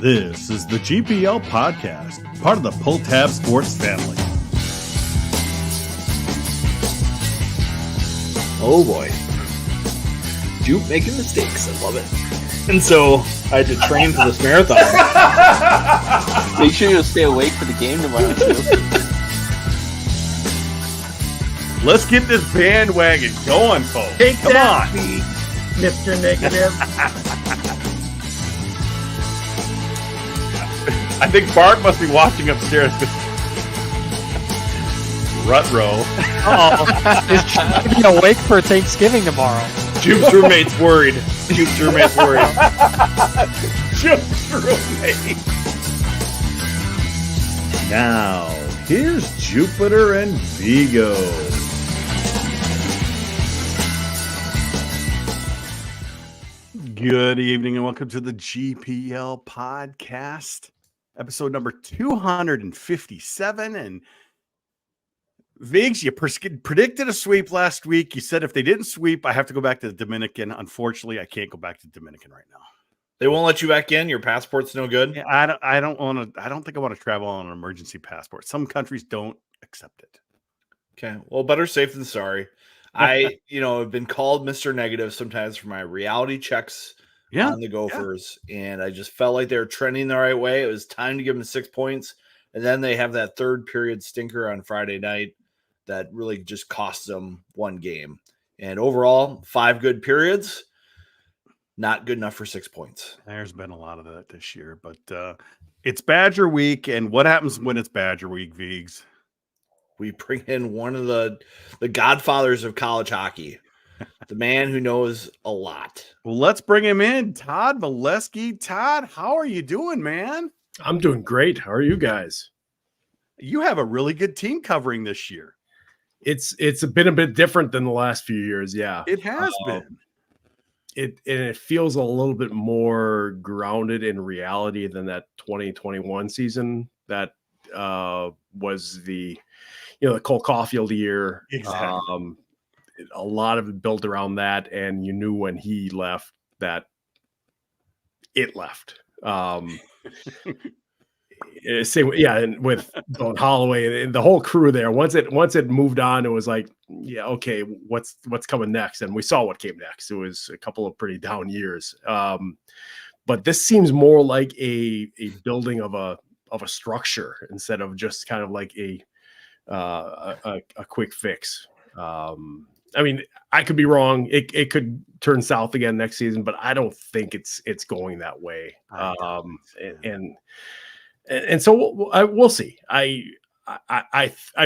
This is the GPL Podcast, part of the Pull Tab Sports family. Oh boy. Jupe making mistakes. I love it. And so I had to train for this marathon. Make sure you'll stay awake for the game tomorrow, too. Let's get this bandwagon going, folks. Take Come that, on. Pete, Mr. Negative. I think Bart must be watching upstairs. Rut-row. Oh, is Jupe be awake for Thanksgiving tomorrow? Jupe's roommate's worried. Jupe's roommate's worried. Jupe's roommate. Now, here's Jupiter and Vigo. Good evening and welcome to the GPL Podcast, episode number 257. And Viggs, you predicted a sweep last week. You said if they didn't sweep, I have to go back to the Dominican. Unfortunately, I can't go back to the Dominican right now. They won't let you back in? Your passport's no good? Yeah, I don't think I want to travel on an emergency passport. Some countries don't accept it. Okay. Well, better safe than sorry. I, have been called Mr. Negative sometimes for my reality checks on the Gophers, and I just felt like they were trending the right way. It was time to give them 6 points, and then they have that third period stinker on Friday night that really just cost them one game. And overall, 5 good periods, not good enough for 6 points. There's been a lot of that this year, but it's Badger Week, and what happens when it's Badger Week, Viggs? We bring in one of the godfathers of college hockey, the man who knows a lot. Well, let's bring him in, Todd Milewski. Todd, how are you doing, man? I'm doing great. How are you guys? You have a really good team covering this year. It's been a bit different than the last few years, yeah. It has been. It feels a little bit more grounded in reality than that 2021 season that was the Cole Caulfield year. Exactly. A lot of it built around that, and you knew when he left that it left. And with Don Holloway and the whole crew there, once it moved on, it was like, yeah, okay, what's coming next? And we saw what came next. It was a couple of pretty down years. But this seems more like a building of a structure instead of just kind of like a quick fix. I mean, I could be wrong. It could turn south again next season, but I don't think it's going that way. And so we'll see. I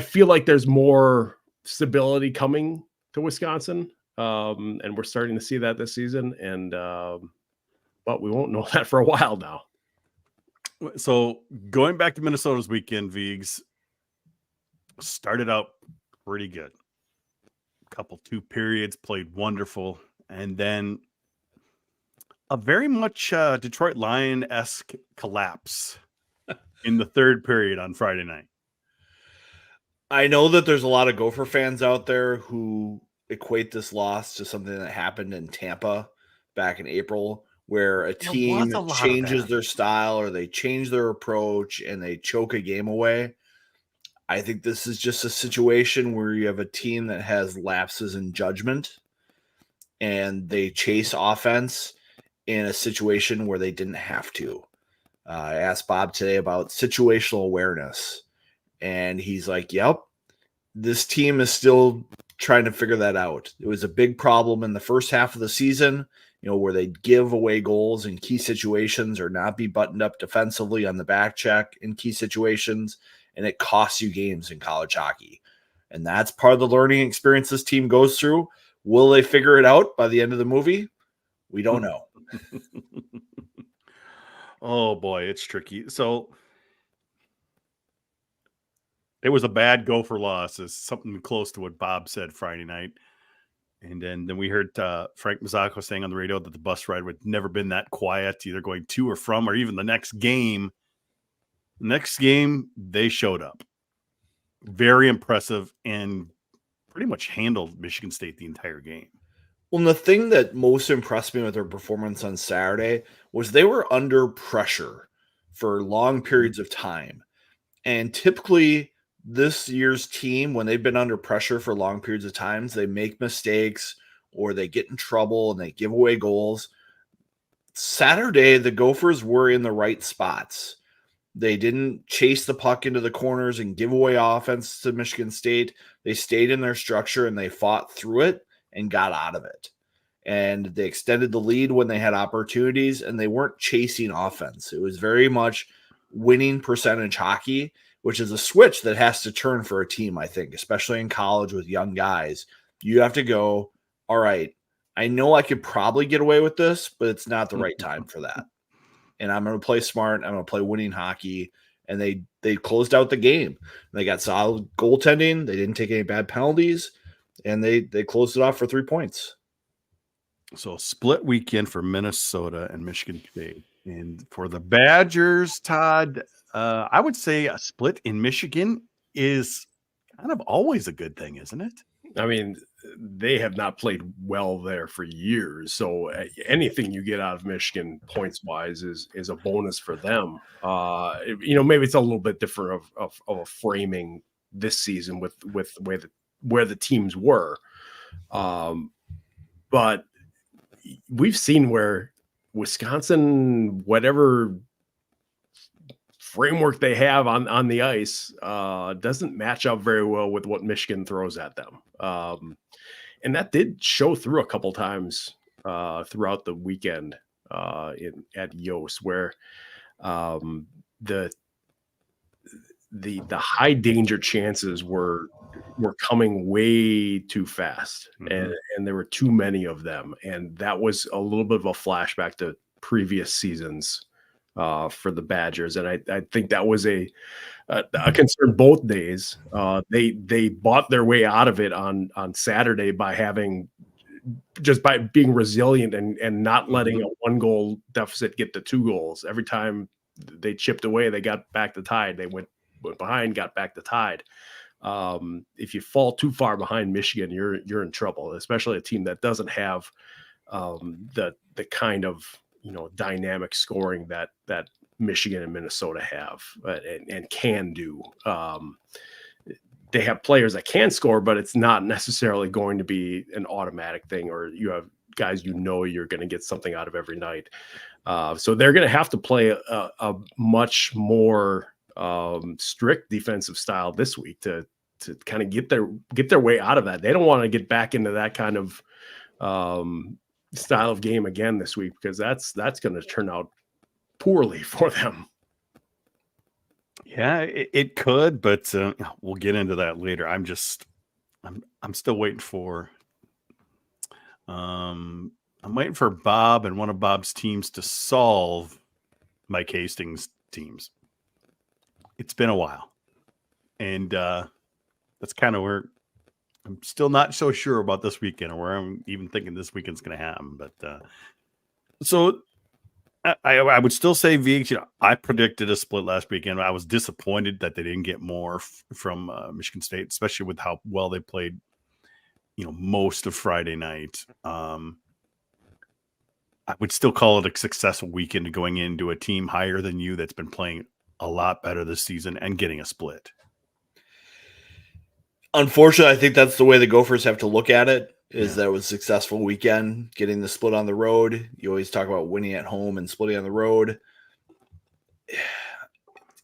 feel like there's more stability coming to Wisconsin, and we're starting to see that this season. And but we won't know that for a while now. So going back to Minnesota's weekend, Viggs started out pretty good. Couple 2 periods, played wonderful, and then a very much Detroit Lion-esque collapse in the third period on Friday night. I know that there's a lot of Gopher fans out there who equate this loss to something that happened in Tampa back in April, where a team changes their style or they change their approach and they choke a game away. I think this is just a situation where you have a team that has lapses in judgment and they chase offense in a situation where they didn't have to. I asked Bob today about situational awareness, and he's like, yep, this team is still trying to figure that out. It was a big problem in the first half of the season, where they give away goals in key situations or not be buttoned up defensively on the back check in key situations. And it costs you games in college hockey. And that's part of the learning experience this team goes through. Will they figure it out by the end of the movie? We don't know. Oh, boy, it's tricky. So it was a bad Gopher loss. It's something close to what Bob said Friday night. And then we heard Frank Mazzocco saying on the radio that the bus ride would never been that quiet, either going to or from or even the next game. Next game, they showed up. Very impressive and pretty much handled Michigan State the entire game. Well, and the thing that most impressed me with their performance on Saturday was they were under pressure for long periods of time. And typically this year's team, when they've been under pressure for long periods of times, they make mistakes or they get in trouble and they give away goals. Saturday, the Gophers were in the right spots. They didn't chase the puck into the corners and give away offense to Michigan State. They stayed in their structure and they fought through it and got out of it. And they extended the lead when they had opportunities, and they weren't chasing offense. It was very much winning percentage hockey, which is a switch that has to turn for a team, I think, especially in college with young guys. You have to go, all right, I know I could probably get away with this, but it's not the right time for that. And I'm going to play smart. I'm going to play winning hockey. And they closed out the game. They got solid goaltending. They didn't take any bad penalties. And they closed it off for 3 points. So a split weekend for Minnesota and Michigan State. And for the Badgers, Todd, I would say a split in Michigan is kind of always a good thing, isn't it? I mean, they have not played well there for years. So anything you get out of Michigan points wise is a bonus for them. Maybe it's a little bit different of a framing this season with where the teams were. But we've seen where Wisconsin, whatever framework they have on the ice, doesn't match up very well with what Michigan throws at them. And that did show through a couple times throughout the weekend at Yost, where the high danger chances were coming way too fast, and there were too many of them, and that was a little bit of a flashback to previous seasons for the Badgers, and I think that was a concern both days. They bought their way out of it on Saturday by being resilient and not letting a 1-goal deficit get to 2 goals. Every time they chipped away, they got back to tied. They went behind, got back to tied. If you fall too far behind Michigan, you're in trouble, especially a team that doesn't have the kind of dynamic scoring that Michigan and Minnesota have and can do. They have players that can score, but it's not necessarily going to be an automatic thing, or you have guys you're going to get something out of every night. So they're going to have to play a much more strict defensive style this week to kind of get their way out of that. They don't want to get back into that kind of style of game again this week, because that's going to turn out poorly for them. Yeah, it could, but we'll get into that later. I'm still waiting for I'm waiting for Bob and one of Bob's teams to solve Mike Hastings' teams. It's been a while, and that's kind of where I'm still not so sure about this weekend, or where I'm even thinking this weekend's going to happen. But so I would still say VH. I predicted a split last weekend. I was disappointed that they didn't get more from Michigan State, especially with how well they played. Most of Friday night. I would still call it a successful weekend going into a team higher than you that's been playing a lot better this season and getting a split. Unfortunately, I think that's the way the Gophers have to look at it, is that it was a successful weekend, getting the split on the road. You always talk about winning at home and splitting on the road.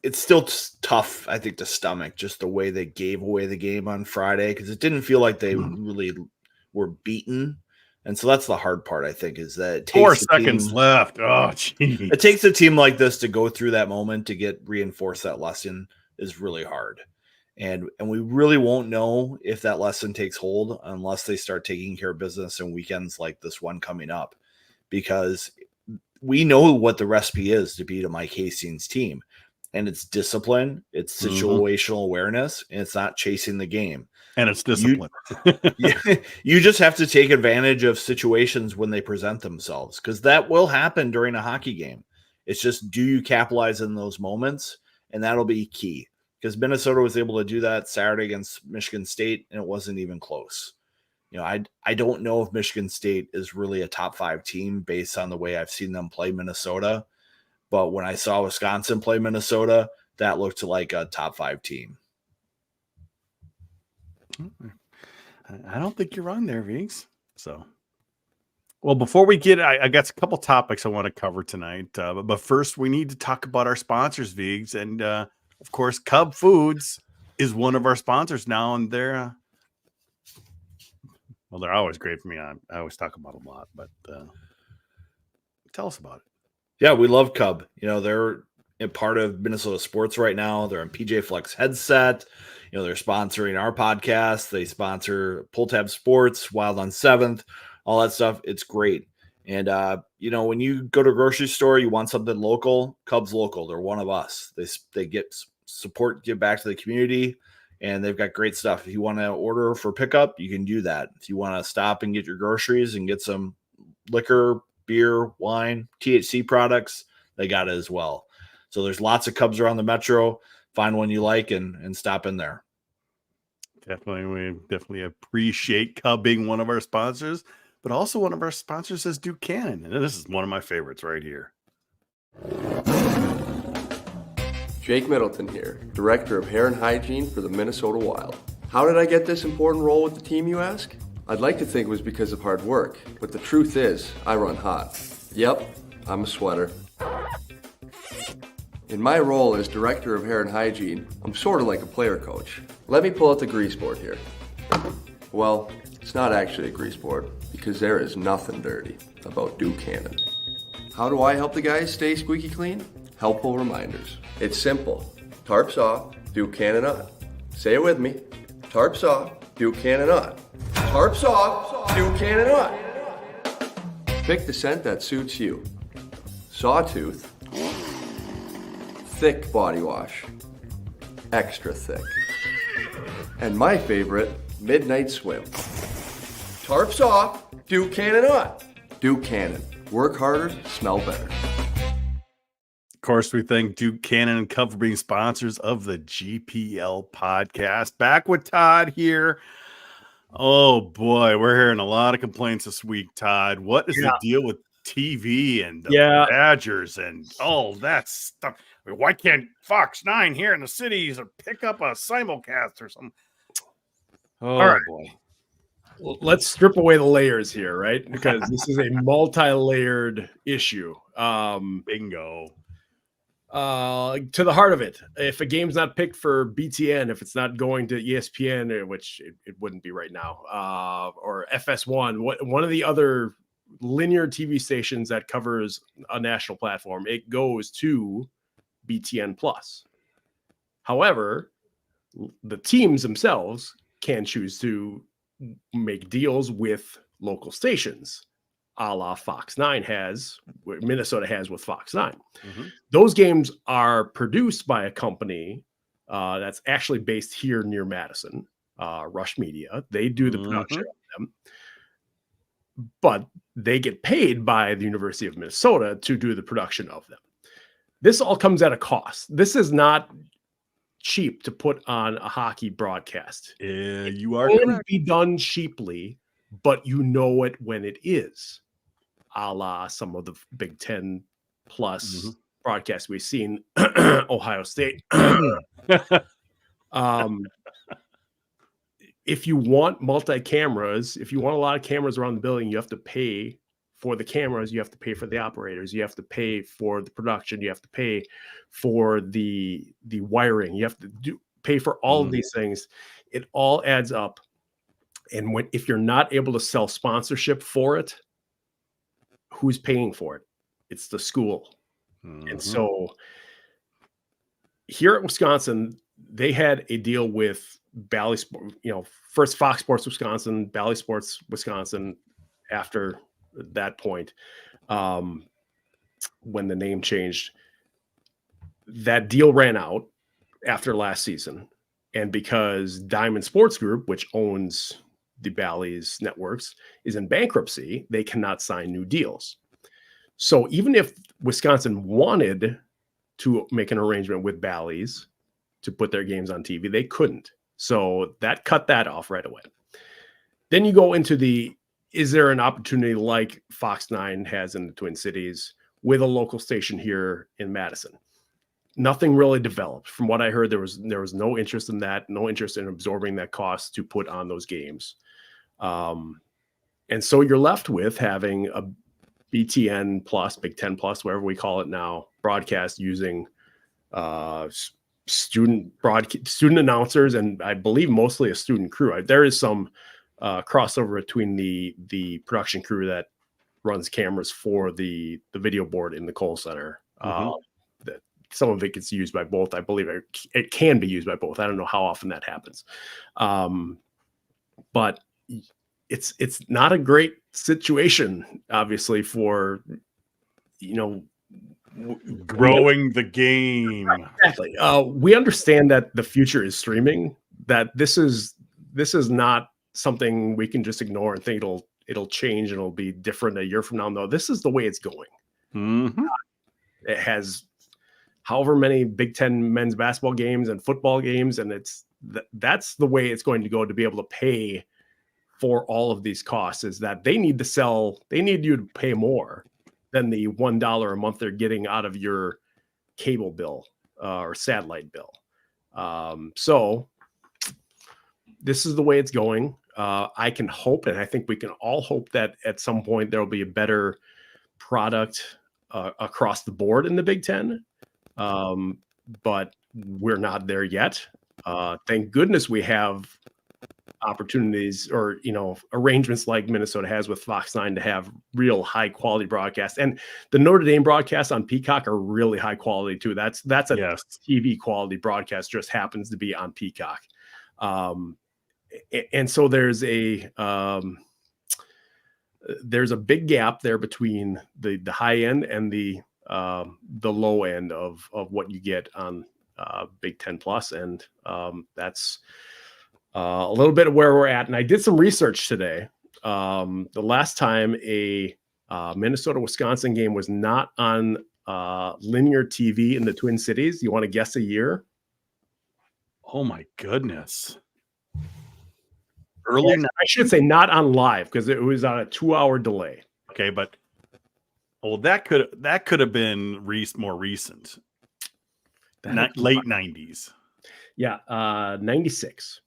It's still tough, I think, to stomach just the way they gave away the game on Friday, because it didn't feel like they really were beaten. And so that's the hard part, I think, is that it takes 4 seconds left. Oh, geez. It takes a team like this to go through that moment to get reinforced. That lesson is really hard. And we really won't know if that lesson takes hold unless they start taking care of business in weekends like this one coming up, because we know what the recipe is to beat a Mike Hastings team. And it's discipline, it's situational awareness, and it's not chasing the game. And it's discipline. You just have to take advantage of situations when they present themselves, because that will happen during a hockey game. It's just, do you capitalize in those moments? And that'll be key, because Minnesota was able to do that Saturday against Michigan State, and it wasn't even close. I don't know if Michigan State is really a top 5 team based on the way I've seen them play Minnesota. But when I saw Wisconsin play Minnesota, that looked like a top 5 team. I don't think you're wrong there, Viggs. So, well, before we get, I got a couple topics I want to cover tonight. But first, we need to talk about our sponsors, Viggs. And, of course, Cub Foods is one of our sponsors now. And they're always great for me. I always talk about them a lot. But tell us about it. Yeah, we love Cub. They're a part of Minnesota sports right now. They're on PJ Flex headset. They're sponsoring our podcast. They sponsor Pull Tab Sports, Wild on 7th, all that stuff. It's great. And, when you go to a grocery store, you want something local, Cub's local. They're one of us. They get support, give back to the community, and they've got great stuff. If you want to order for pickup, you can do that. If you want to stop and get your groceries and get some liquor, beer, wine, THC products, they got it as well. So there's lots of Cubs around the metro. Find one you like and stop in there. Definitely. We definitely appreciate Cub being one of our sponsors, but also one of our sponsors is Duke Cannon. And this is one of my favorites right here. Jake Middleton here, Director of Hair and Hygiene for the Minnesota Wild. How did I get this important role with the team, you ask? I'd like to think it was because of hard work, but the truth is, I run hot. Yep, I'm a sweater. In my role as Director of Hair and Hygiene, I'm sort of like a player coach. Let me pull out the grease board here. Well, it's not actually a grease board, because there is nothing dirty about Duke Cannon. How do I help the guys stay squeaky clean? Helpful reminders. It's simple. Tarps off, Duke Cannon on. Say it with me. Tarps off, Duke Cannon on. Tarps off, Duke Cannon on. Pick the scent that suits you. Sawtooth. Thick body wash. Extra thick. And my favorite, Midnight Swim. Tarps off, Duke Cannon on. Duke Cannon. Work harder, smell better. Of course, we thank Duke Cannon and Cub for being sponsors of the GPL podcast. Back with Todd here. Oh boy, we're hearing a lot of complaints this week, Todd. What is the deal with TV and the Badgers and all that stuff? I mean, why can't Fox 9 here in the cities or pick up a simulcast or something? Oh, all right, boy. Well, let's strip away the layers here, right? Because this is a multi-layered issue. Bingo. To the heart of it, if a game's not picked for BTN, if it's not going to ESPN, which it wouldn't be right now, or FS1, one of the other linear TV stations that covers a national platform, it goes to BTN Plus. However, the teams themselves can choose to make deals with local stations, a la Fox 9 has, Minnesota has with Fox 9. Mm-hmm. Those games are produced by a company that's actually based here near Madison, Rush Media. They do the production of them, but they get paid by the University of Minnesota to do the production of them. This all comes at a cost. This is not cheap to put on a hockey broadcast. You are correct. It can correct. be done cheaply, but you know it when it is, a la some of the Big Ten plus broadcasts we've seen. Ohio State. If you want multi-cameras, if you want a lot of cameras around the building, you have to pay for the cameras, you have to pay for the operators, you have to pay for the production, you have to pay for the wiring, you have to pay for all of these things. It all adds up. And if you're not able to sell sponsorship for it, who's paying for it? It's the school. And so here at Wisconsin, they had a deal with Bally Sport, first Fox Sports Wisconsin, Bally Sports Wisconsin after that point, when the name changed. That deal ran out after last season. And because Diamond Sports Group, which owns the Bally's networks, is in bankruptcy, they cannot sign new deals. So even if Wisconsin wanted to make an arrangement with Bally's to put their games on TV, they couldn't. So that cut that off right away. Then you go into is there an opportunity like Fox 9 has in the Twin Cities with a local station here in Madison. Nothing really developed. From what I heard, there was no interest in that, no interest in absorbing that cost to put on those games. And so you're left with having a BTN plus, Big Ten plus, whatever we call it now, broadcast using student announcers, and I believe mostly a student crew. There is some crossover between the production crew that runs cameras for the video board in the Kohl Center. That some of it gets used by both. I believe it can be used by both. I don't know how often that happens, but it's not a great situation, obviously, for growing the game. Exactly. We understand that the future is streaming. That this is not something we can just ignore and think it'll change and it'll be different a year from now. No, this is the way it's going. Mm-hmm. It has however many Big Ten men's basketball games and football games, and that's the way it's going to go to be able to pay for all of these costs. Is that they need you to pay more than the $1 a month they're getting out of your cable bill or satellite bill. So this is the way it's going. I can hope, and I think we can all hope, that at some point there will be a better product across the board in the Big Ten. But we're not there yet. Thank goodness we have opportunities or arrangements like Minnesota has with Fox 9 to have real high quality broadcasts, and the Notre Dame broadcasts on Peacock are really high quality too. That's a TV quality broadcast, just happens to be on Peacock. And so there's a big gap there between the high end and the low end of what you get on Big Ten Plus, and that's a little bit of where we're at. And I did some research today. The last time a Minnesota-Wisconsin game was not on linear TV in the Twin Cities, you want to guess a year? Oh my goodness. I should say not on live, because it was on a 2-hour delay. Okay, but that could have been more recent. Late 90s. Yeah, 96.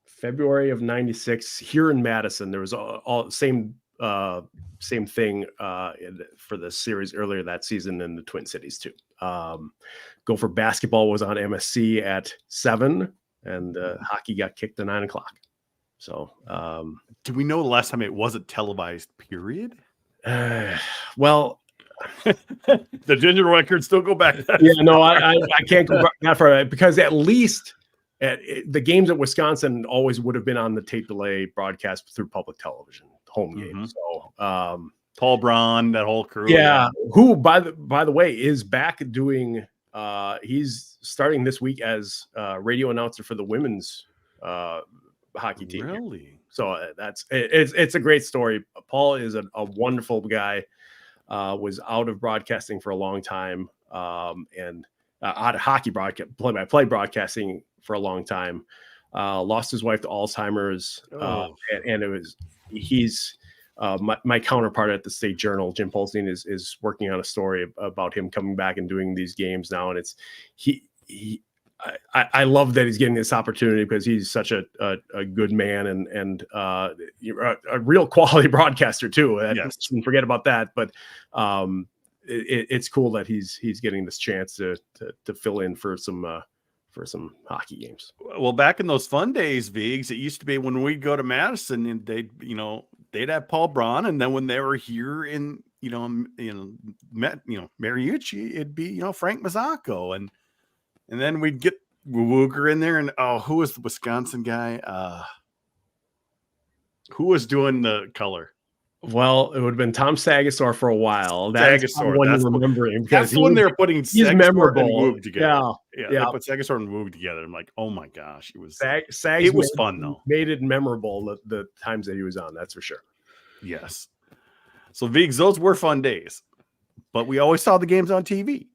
February of 96 here in Madison. There was all same thing for the series earlier that season in the Twin Cities too. Gopher basketball was on MSC at 7, and hockey got kicked at 9 o'clock. So do we know the last time it wasn't televised, period? Well, the digital records still go back. Yeah, no, I can't go that far, because at least the games at Wisconsin always would have been on the tape delay broadcast through public television, home games. So Paul Braun, that whole crew. Yeah, who by the way is back doing. He's starting this week as radio announcer for the women's hockey team. Really? So it's a great story. Paul is a wonderful guy. Was out of broadcasting for a long time, and out of hockey broadcast, play-by-play broadcasting for a long time. Lost his wife to Alzheimer's, and he's my counterpart at the State Journal, Jim Polstein, is working on a story about him coming back and doing these games now, and it's I love that he's getting this opportunity, because he's such a good man and a real quality broadcaster too. Yes. Shouldn't forget about that. But it's cool that he's getting this chance to fill in for some hockey games. Well, back in those fun days, Viggs, it used to be when we'd go to Madison and they'd have Paul Braun, and then when they were here in Mariucci, it'd be Frank Mazzacco, and then we'd get Wooger in there, and who was the Wisconsin guy? Who was doing the color? Well, it would have been Tom Sagasor for a while. That's the one you're remembering, because that's when they were putting he's memorable and Woog together. Yeah. They put Sagasor and Woog together. I'm like, oh my gosh, it was fun though. Made it memorable the times that he was on. That's for sure. Yes. So Viggs, those were fun days, but we always saw the games on TV.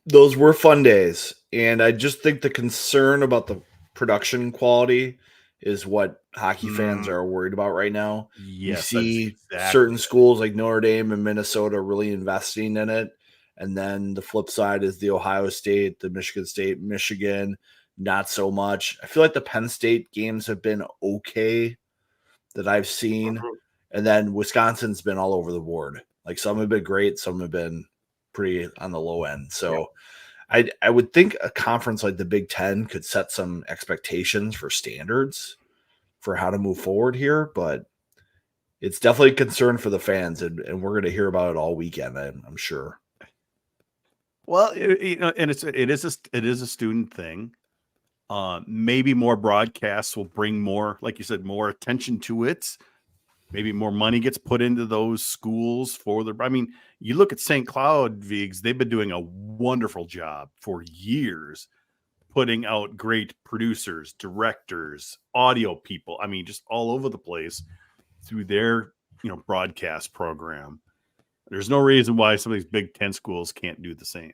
Those were fun days, and I just think the concern about the production quality is what hockey fans are worried about right now. Yes, you see exactly certain schools like Notre Dame and Minnesota really investing in it. And then the flip side is the Ohio State, the Michigan State, Michigan, not so much. I feel like the Penn State games have been okay that I've seen. And then Wisconsin's been all over the board. Like some have been great, some have been pretty on the low end. So I would think a conference like the Big Ten could set some expectations for standards for how to move forward here, but it's definitely a concern for the fans, and we're going to hear about it all weekend, I'm sure. Well, and it is a student thing. Maybe more broadcasts will bring more, like you said, more attention to it. Maybe more money gets put into those schools for the. I mean, you look at St. Cloud, Vigs, they've been doing a wonderful job for years, putting out great producers, directors, audio people. I mean, just all over the place through their broadcast program. There's no reason why some of these Big Ten schools can't do the same.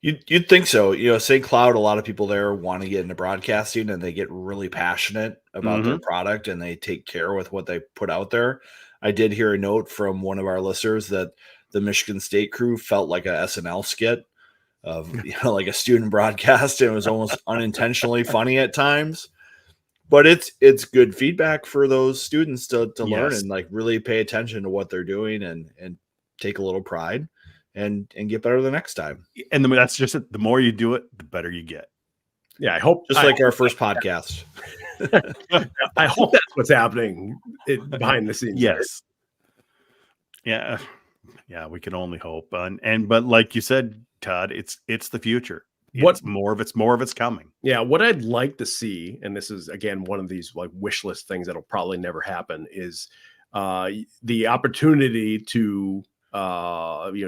You'd think so. St. Cloud, a lot of people there want to get into broadcasting, and they get really passionate about their product, and they take care with what they put out there. I did hear a note from one of our listeners that the Michigan State crew felt like a SNL skit of like a student broadcast, and it was almost unintentionally funny at times. But it's good feedback for those students to learn and like really pay attention to what they're doing and take a little pride. And get better the next time. And that's just it. The more you do it, the better you get. Yeah, I hope. Just like our first podcast. I hope that's what's happening behind the scenes. Yes. Right? Yeah, we can only hope. But like you said, Todd, it's the future. More of it's coming. Yeah, what I'd like to see, and this is again one of these like wish list things that'll probably never happen, is the opportunity to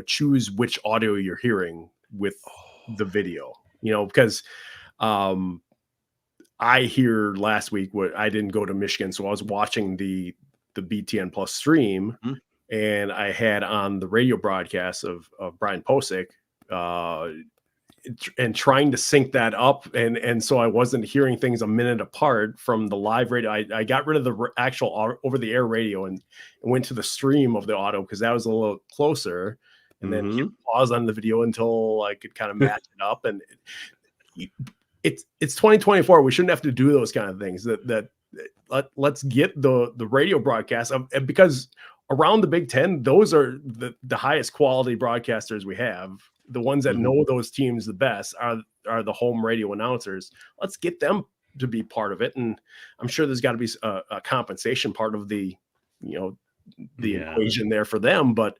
choose which audio you're hearing with the video, because I hear last week I didn't go to Michigan, so I was watching the BTN Plus stream, and I had on the radio broadcast of Brian Posick, and trying to sync that up, and so I wasn't hearing things a minute apart from the live radio. I got rid of the actual over the air radio and went to the stream of the audio because that was a little closer, and then hit pause on the video until I could kind of match it up. And it's 2024. We shouldn't have to do those kind of things. Let's get the radio broadcast because around the Big Ten, those are the highest quality broadcasters we have. The ones that know those teams the best are the home radio announcers. Let's get them to be part of it. And I'm sure there's got to be a compensation part of the equation there for them. But,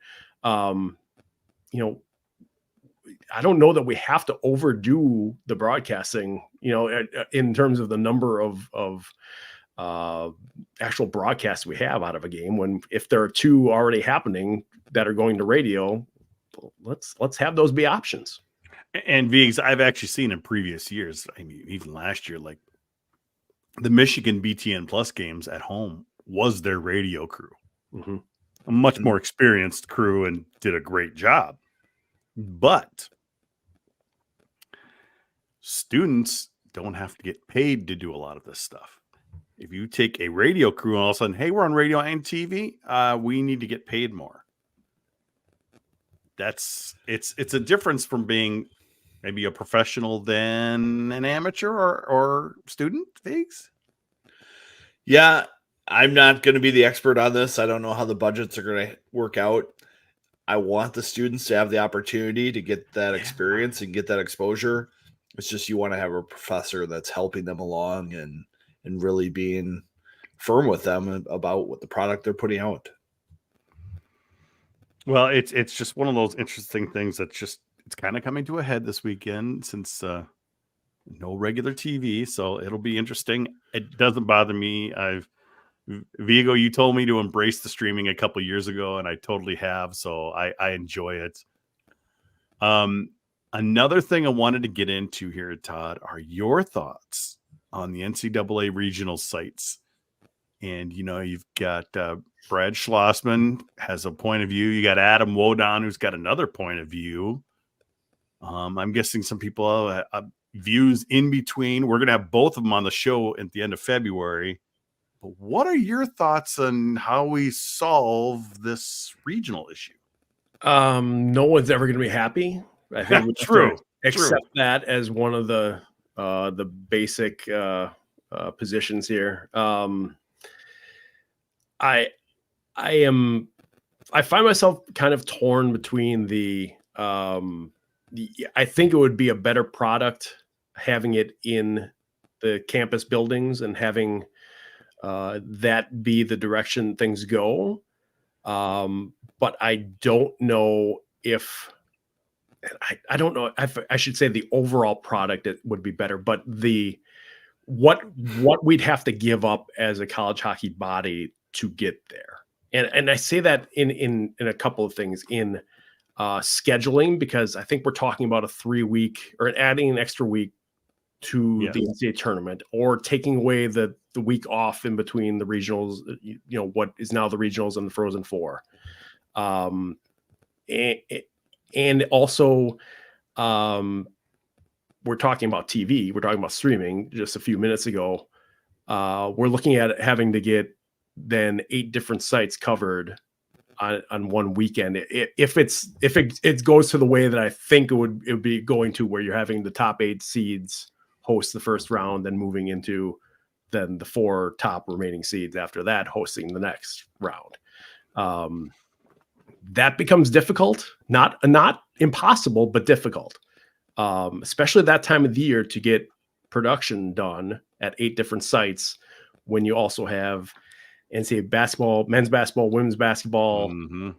I don't know that we have to overdo the broadcasting, in terms of the number of actual broadcasts we have out of a game, when if there are two already happening that are going to radio, let's have those be options. And Vigs, I've actually seen in previous years, I mean, even last year, like the Michigan BTN Plus games at home was their radio crew, a much more experienced crew, and did a great job. But students don't have to get paid to do a lot of this stuff. If you take a radio crew and all of a sudden, hey, we're on radio and TV, we need to get paid more. It's a difference from being maybe a professional than an amateur or student, Vigs? Yeah, I'm not going to be the expert on this. I don't know how the budgets are going to work out. I want the students to have the opportunity to get that experience and get that exposure. It's just you want to have a professor that's helping them along and really being firm with them about what the product they're putting out. Well, it's just one of those interesting things it's kind of coming to a head this weekend since no regular TV, so it'll be interesting. It doesn't bother me. Vigo, you told me to embrace the streaming a couple years ago, and I totally have, so I enjoy it. Another thing I wanted to get into here, Todd, are your thoughts on the NCAA regional sites. And, you've got Brad Schlossman has a point of view. You got Adam Wodon, who's got another point of view. I'm guessing some people views in between. We're going to have both of them on the show at the end of February. But what are your thoughts on how we solve this regional issue? No one's ever going to be happy. I think we True. Accept that as one of the basic positions here. I find myself kind of torn between I think it would be a better product having it in the campus buildings and having that be the direction things go. But I don't know if I don't know. I should say the overall product it would be better, but what we'd have to give up as a college hockey body to get there. And I say that in a couple of things in scheduling, because I think we're talking about a 3-week or adding an extra week to the NCAA tournament, or taking away the week off in between the regionals, what is now the regionals and the Frozen Four. And also, we're talking about TV. We're talking about streaming just a few minutes ago. We're looking at having to get then 8 different sites covered on one weekend. If it goes to the way that I think it would be going to, where you're having the top 8 seeds host the first round, then moving into then the 4 top remaining seeds after that hosting the next round. That becomes difficult, not impossible, but difficult, especially that time of the year to get production done at 8 different sites when you also have NCAA basketball, men's basketball, women's basketball,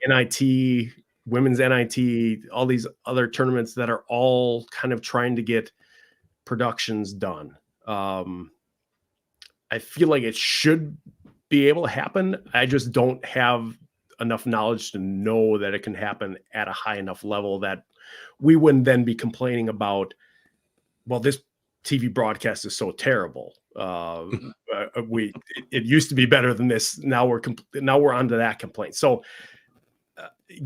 NIT, women's NIT, all these other tournaments that are all kind of trying to get productions done. I feel like it should be able to happen. I just don't have enough knowledge to know that it can happen at a high enough level that we wouldn't then be complaining about, well, this TV broadcast is so terrible. It used to be better than this. Now we're onto that complaint. So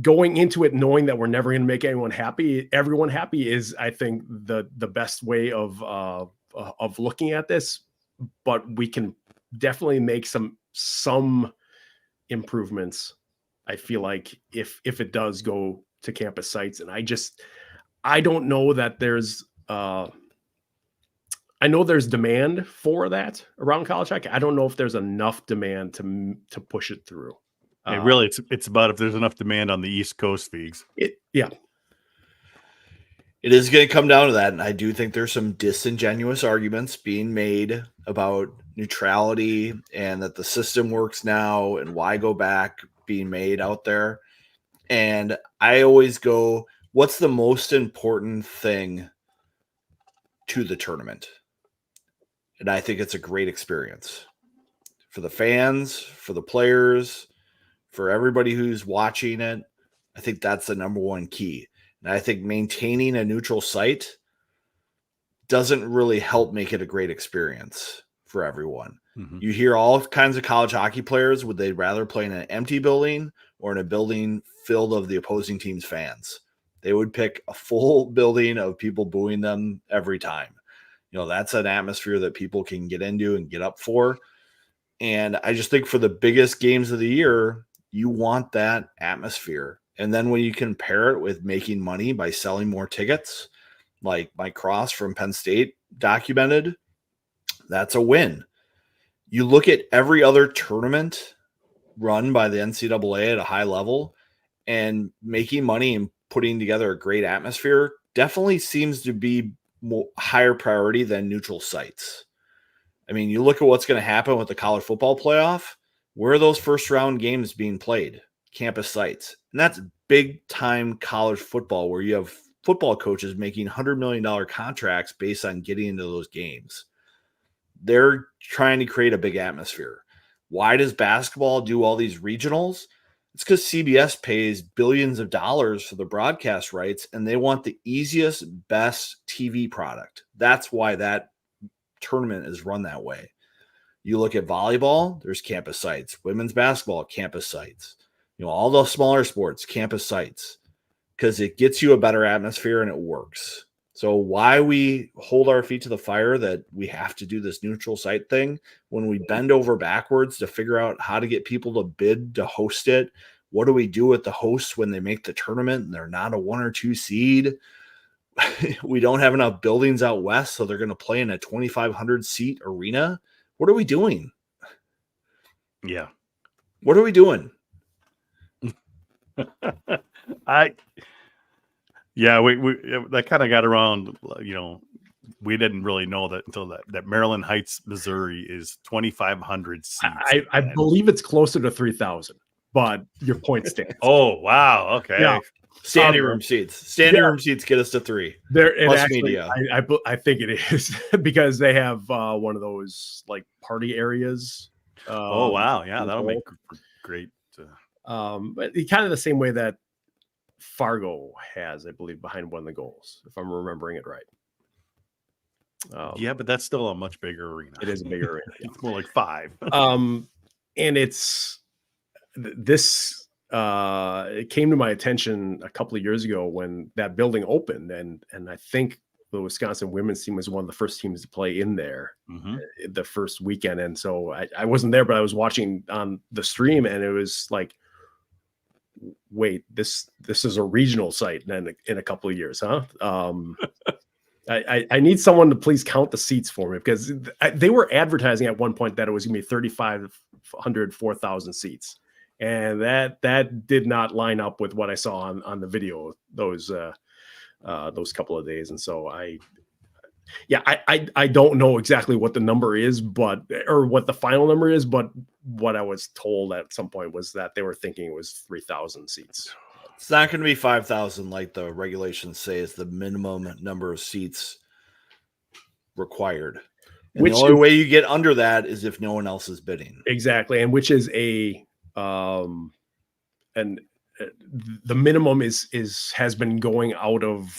going into it, knowing that we're never going to make everyone happy is, I think, the best way of looking at this. But we can definitely make some improvements. I feel like if it does go to campus sites, and I don't know that there's I know there's demand for that around college hockey. I don't know if there's enough demand to push it through. And really, it's about if there's enough demand on the East Coast feeds. It is going to come down to that, and I do think there's some disingenuous arguments being made about neutrality and that the system works now and why go back being made out there. And I always go, what's the most important thing to the tournament? And I think it's a great experience for the fans, for the players, for everybody who's watching it. I think that's the number one key. And I think maintaining a neutral site doesn't really help make it a great experience for everyone. Mm-hmm. You hear all kinds of college hockey players, would they rather play in an empty building or in a building filled of the opposing team's fans? They would pick a full building of people booing them every time. That's an atmosphere that people can get into and get up for. And I just think for the biggest games of the year, you want that atmosphere. And then when you compare it with making money by selling more tickets, like Mike Cross from Penn State documented, that's a win. You look at every other tournament run by the NCAA at a high level, and making money and putting together a great atmosphere definitely seems to be higher priority than neutral sites. I mean, you look at what's going to happen with the college football playoff. Where are those first round games being played? Campus sites. And that's big time college football, where you have football coaches making $100 million contracts based on getting into those games. They're trying to create a big atmosphere. Why does basketball do all these regionals? It's because CBS pays billions of dollars for the broadcast rights, and they want the easiest, best TV product. That's why that tournament is run that way. You look at volleyball, there's campus sites. Women's basketball, campus sites. All those smaller sports, campus sites, because it gets you a better atmosphere and it works. So why we hold our feet to the fire that we have to do this neutral site thing when we bend over backwards to figure out how to get people to bid to host it? What do we do with the hosts when they make the tournament and they're not a 1 or 2 seed? We don't have enough buildings out west, so they're going to play in a 2,500 seat arena. What are we doing? Yeah. What are we doing? We that kind of got around, we didn't really know that until that Maryland Heights, Missouri is 2,500 seats. I believe it's closer to 3,000, but your point stands. Oh, wow. Okay. Yeah. Standing room seats room seats get us to 3. Plus actually, media. I think it is because they have one of those like party areas. Oh, wow. Yeah, that'll make great. But kind of the same way that Fargo has, I believe, behind one of the goals, if I'm remembering it right. Yeah, but that's still a much bigger arena. It is a bigger arena. It's more like 5. And it's this. It came to my attention a couple of years ago when that building opened, and I think the Wisconsin women's team was one of the first teams to play in there the first weekend. And so I wasn't there, but I was watching on the stream, and it was like, wait, this is a regional site then in a couple of years, huh? I need someone to please count the seats for me, because they were advertising at one point that it was going to be 3,500, 4,000 seats. And that did not line up with what I saw on the video those couple of days. And so I don't know exactly what the number is, or what the final number is, but what I was told at some point was that they were thinking it was 3,000 seats. It's not going to be 5,000 like the regulations say is the minimum number of seats required. And the only way you get under that is if no one else is bidding. Exactly, and which is and the minimum has been going out of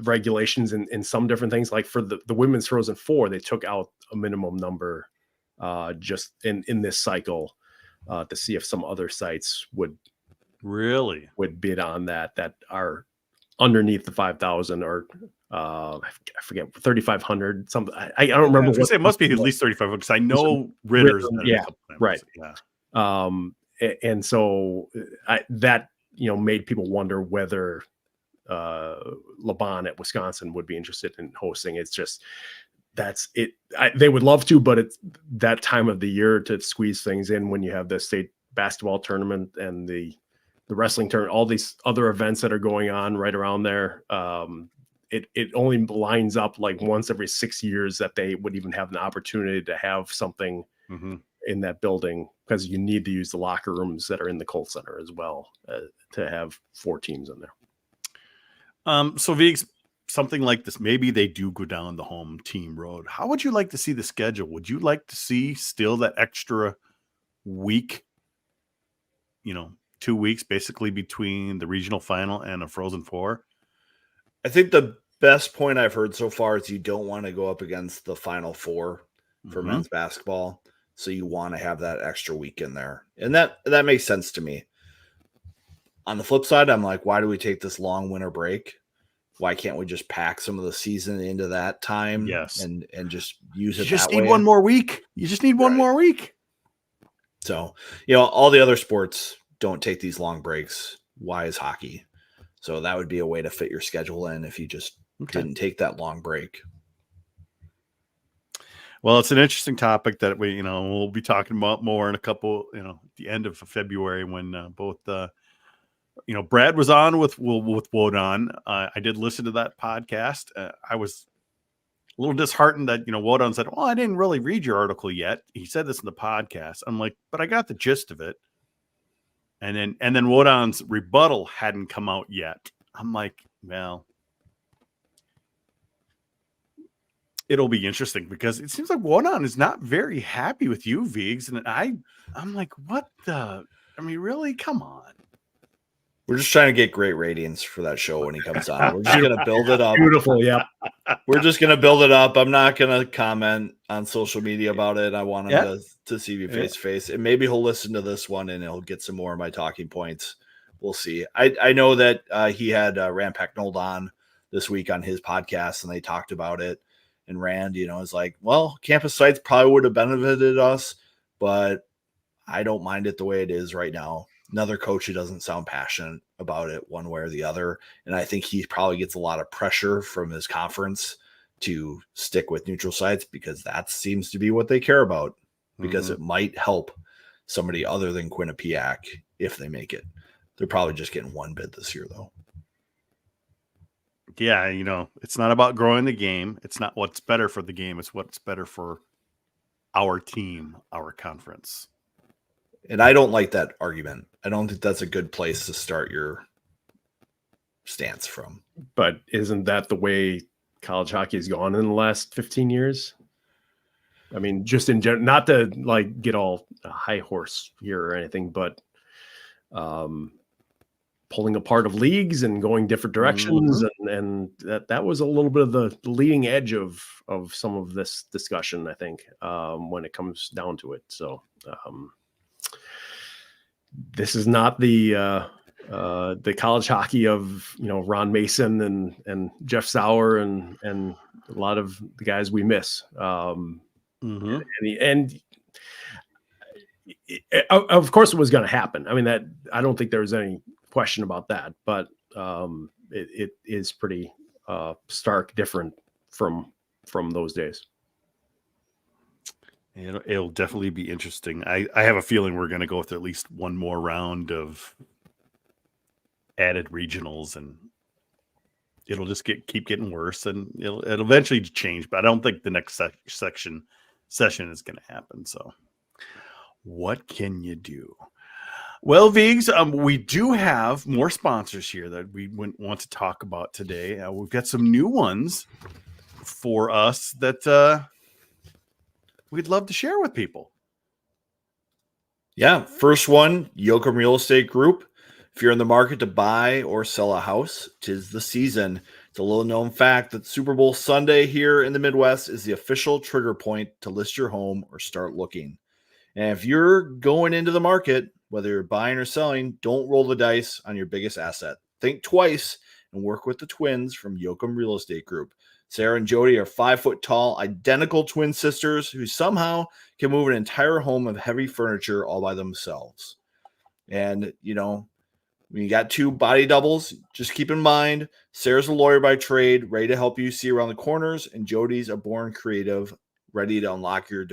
regulations in some different things. Like for the women's Frozen Four, they took out a minimum number just in this cycle to see if some other sites would bid on that are underneath the 5,000 or I forget, 3,500 something. I don't remember. It must be at least 3,500 because I know Ritter's. Yeah, right. Yeah. And so that made people wonder whether LeBon at Wisconsin would be interested in hosting. It's just that's it. They would love to, but it's that time of the year to squeeze things in when you have the state basketball tournament and the wrestling tournament, all these other events that are going on right around there. It only lines up like once every 6 years that they would even have an opportunity to have something in that building, because you need to use the locker rooms that are in the Colt Center as well to have 4 teams in there. So Viggs, something like this, maybe they do go down the home team road. How would you like to see the schedule? Would you like to see still that extra week, 2 weeks basically between the regional final and a Frozen Four? I think the best point I've heard so far is you don't want to go up against the Final Four for men's basketball. So you want to have that extra week in there. And that makes sense to me. On the flip side, I'm like, why do we take this long winter break? Why can't we just pack some of the season into that time? Yes. And just use it You just that need way? one more week. You just need one more week. So, all the other sports don't take these long breaks. Why is hockey? So that would be a way to fit your schedule in if you just didn't take that long break. Well, it's an interesting topic that we'll be talking about more in a couple, the end of February when both, Brad was on with Wodon. I did listen to that podcast. I was a little disheartened that, Wodon said, well, I didn't really read your article yet. He said this in the podcast. I'm like, but I got the gist of it. And then Wodon's rebuttal hadn't come out yet. I'm like, well, it'll be interesting because it seems like Wodon is not very happy with you, Viggs. And I'm like, what the? I mean, really? Come on. We're just trying to get great ratings for that show when he comes on. We're just going to build it up. Beautiful, yeah. We're just going to build it up. I'm not going to comment on social media about it. I want him to see me face to face. And maybe he'll listen to this one and he'll get some more of my talking points. We'll see. I know that he had Ram Pecknold on this week on his podcast, and they talked about it. And Rand, is like, well, campus sites probably would have benefited us, but I don't mind it the way it is right now. Another coach who doesn't sound passionate about it one way or the other. And I think he probably gets a lot of pressure from his conference to stick with neutral sites because that seems to be what they care about, because it might help somebody other than Quinnipiac if they make it. They're probably just getting one bid this year, though. Yeah, it's not about growing the game. It's not what's better for the game. It's what's better for our team, our conference. And I don't like that argument. I don't think that's a good place to start your stance from. But isn't that the way college hockey has gone in the last 15 years? I mean, just in general, not to like get all high horse here or anything, but pulling apart of leagues and going different directions. And that was a little bit of the leading edge of some of this discussion, I think, when it comes down to it. So this is not the college hockey of, Ron Mason and Jeff Sauer and a lot of the guys we miss. And of course it was going to happen. I mean, that I don't think there was any question about that, but it is pretty stark different from those days. It'll definitely be interesting. I have a feeling we're going to go with at least one more round of added regionals, and it'll just keep getting worse, and it'll eventually change. But I don't think the next session is going to happen. So, what can you do? Well, Vigs, we do have more sponsors here that we want to talk about today. We've got some new ones for us that we'd love to share with people. Yeah. First one, Yoakum Real Estate Group. If you're in the market to buy or sell a house, 'tis the season. It's a little known fact that Super Bowl Sunday here in the Midwest is the official trigger point to list your home or start looking. And if you're going into the market, whether you're buying or selling, don't roll the dice on your biggest asset. Think twice and work with the twins from Yoakum Real Estate Group. Sarah and Jody are 5 foot tall, identical twin sisters who somehow can move an entire home of heavy furniture all by themselves. And, when you got two body doubles, just keep in mind, Sarah's a lawyer by trade, ready to help you see around the corners, and Jody's a born creative, ready to unlock your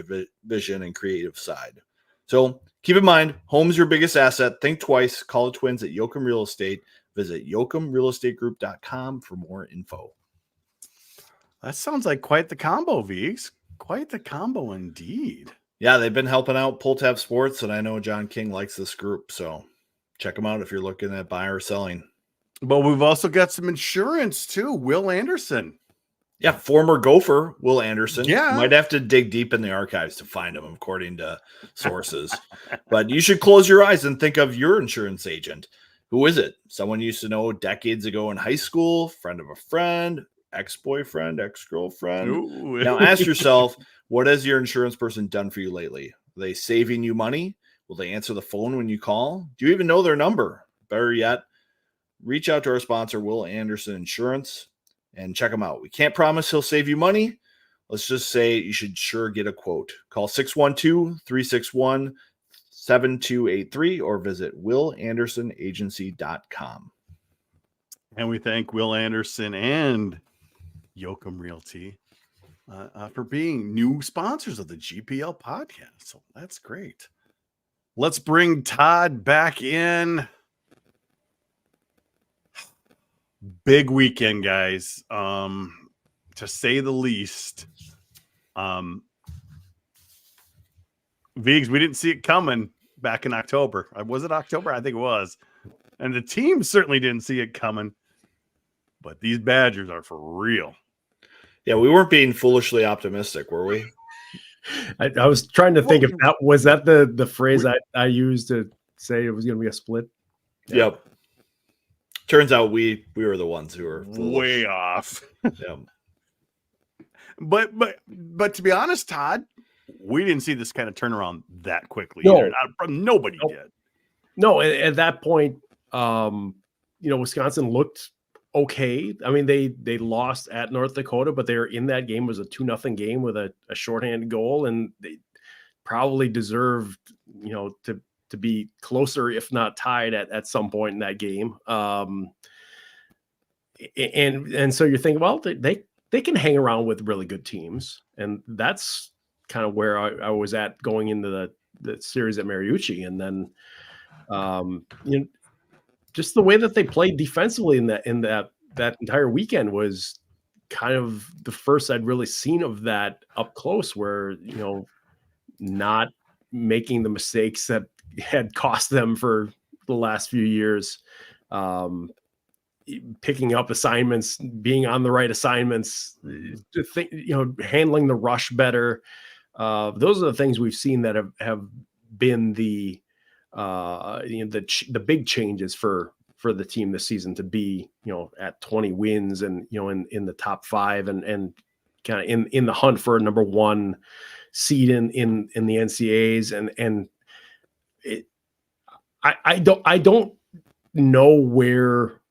vision and creative side. So keep in mind, home's your biggest asset. Think twice. Call the twins at Yoakum Real Estate. Visit yoakumrealestategroup.com for more info. That sounds like quite the combo, Vigs. Quite the combo indeed. Yeah, they've been helping out Pull Tab Sports, and I know John King likes this group, so check them out if you're looking at buying or selling. But we've also got some insurance too. Will Anderson. Yeah, former Gopher, Will Anderson. Yeah. You might have to dig deep in the archives to find him, according to sources. But you should close your eyes and think of your insurance agent. Who is it? Someone you used to know decades ago in high school, friend of a friend, ex-boyfriend, ex-girlfriend. Ooh. Now ask yourself, what has your insurance person done for you lately? Are they saving you money? Will they answer the phone when you call? Do you even know their number? Better yet, reach out to our sponsor, Will Anderson Insurance, and check him out. We can't promise he'll save you money. Let's just say you should sure get a quote. Call 612-361-7283 or visit willandersonagency.com. And we thank Will Anderson and Yoakum Realty for being new sponsors of the GPL podcast. So that's great. Let's bring Todd back in. Big weekend, guys. To say the least. Vigs, we didn't see it coming back in October. Was it October? I think it was. And the team certainly didn't see it coming. But these Badgers are for real. Yeah, we weren't being foolishly optimistic, were we? I was trying to think if that was the phrase I used to say it was going to be a split. Yeah. Yep. Turns out we were the ones who were way off. Yeah. But to be honest, Todd, we didn't see this kind of turnaround that quickly. No. Either. Nobody did. No, at that point, Wisconsin looked okay. I mean, they lost at North Dakota, but they were in that game. It was a 2-0 game with a shorthanded goal, and they probably deserved, to be closer, if not tied at some point in that game. And so you're thinking, well, they can hang around with really good teams, and that's kind of where I was at going into the series at Mariucci, and then just the way that they played defensively in that entire weekend was kind of the first I'd really seen of that up close, where not making the mistakes that had cost them for the last few years, picking up assignments, being on the right assignments, handling the rush better. Those are the things we've seen that have been the big changes for the team this season, to be at 20 wins and in the top 5 and kind of in the hunt for a number 1 seed in the NCAAs. And I don't know where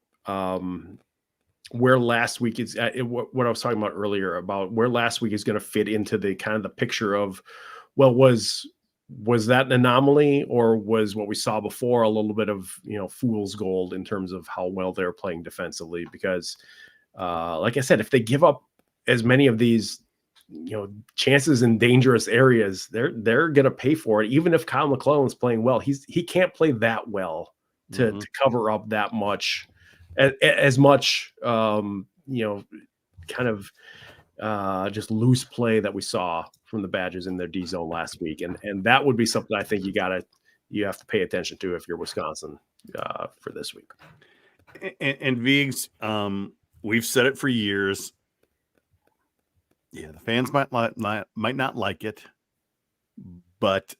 last week is what I was talking about earlier, about where last week is going to fit into the kind of the picture of, well, was that an anomaly, or was what we saw before a little bit of fool's gold in terms of how well they're playing defensively? Because like I said, if they give up as many of these chances in dangerous areas, they're going to pay for it. Even if Kyle McClellan's playing well, he can't play that well to cover up that much, as much kind of just loose play that we saw from the Badgers in their D zone last week. And that would be something I think you have to pay attention to if you're Wisconsin for this week. And Viggs, we've said it for years. Yeah, the fans might not like it, but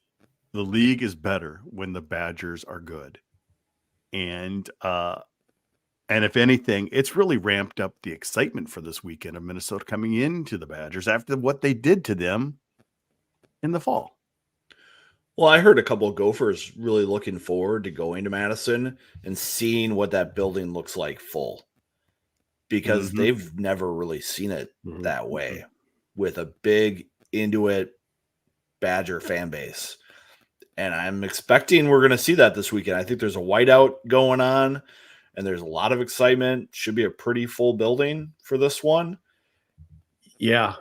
the league is better when the Badgers are good. And if anything, it's really ramped up the excitement for this weekend of Minnesota coming into the Badgers after what they did to them in the fall. Well, I heard a couple of Gophers really looking forward to going to Madison and seeing what that building looks like full, because they've never really seen it that way, with a big into it Badger fan base. And I'm expecting we're going to see that this weekend. I think there's a whiteout going on, and there's a lot of excitement. Should be a pretty full building for this one. Yeah.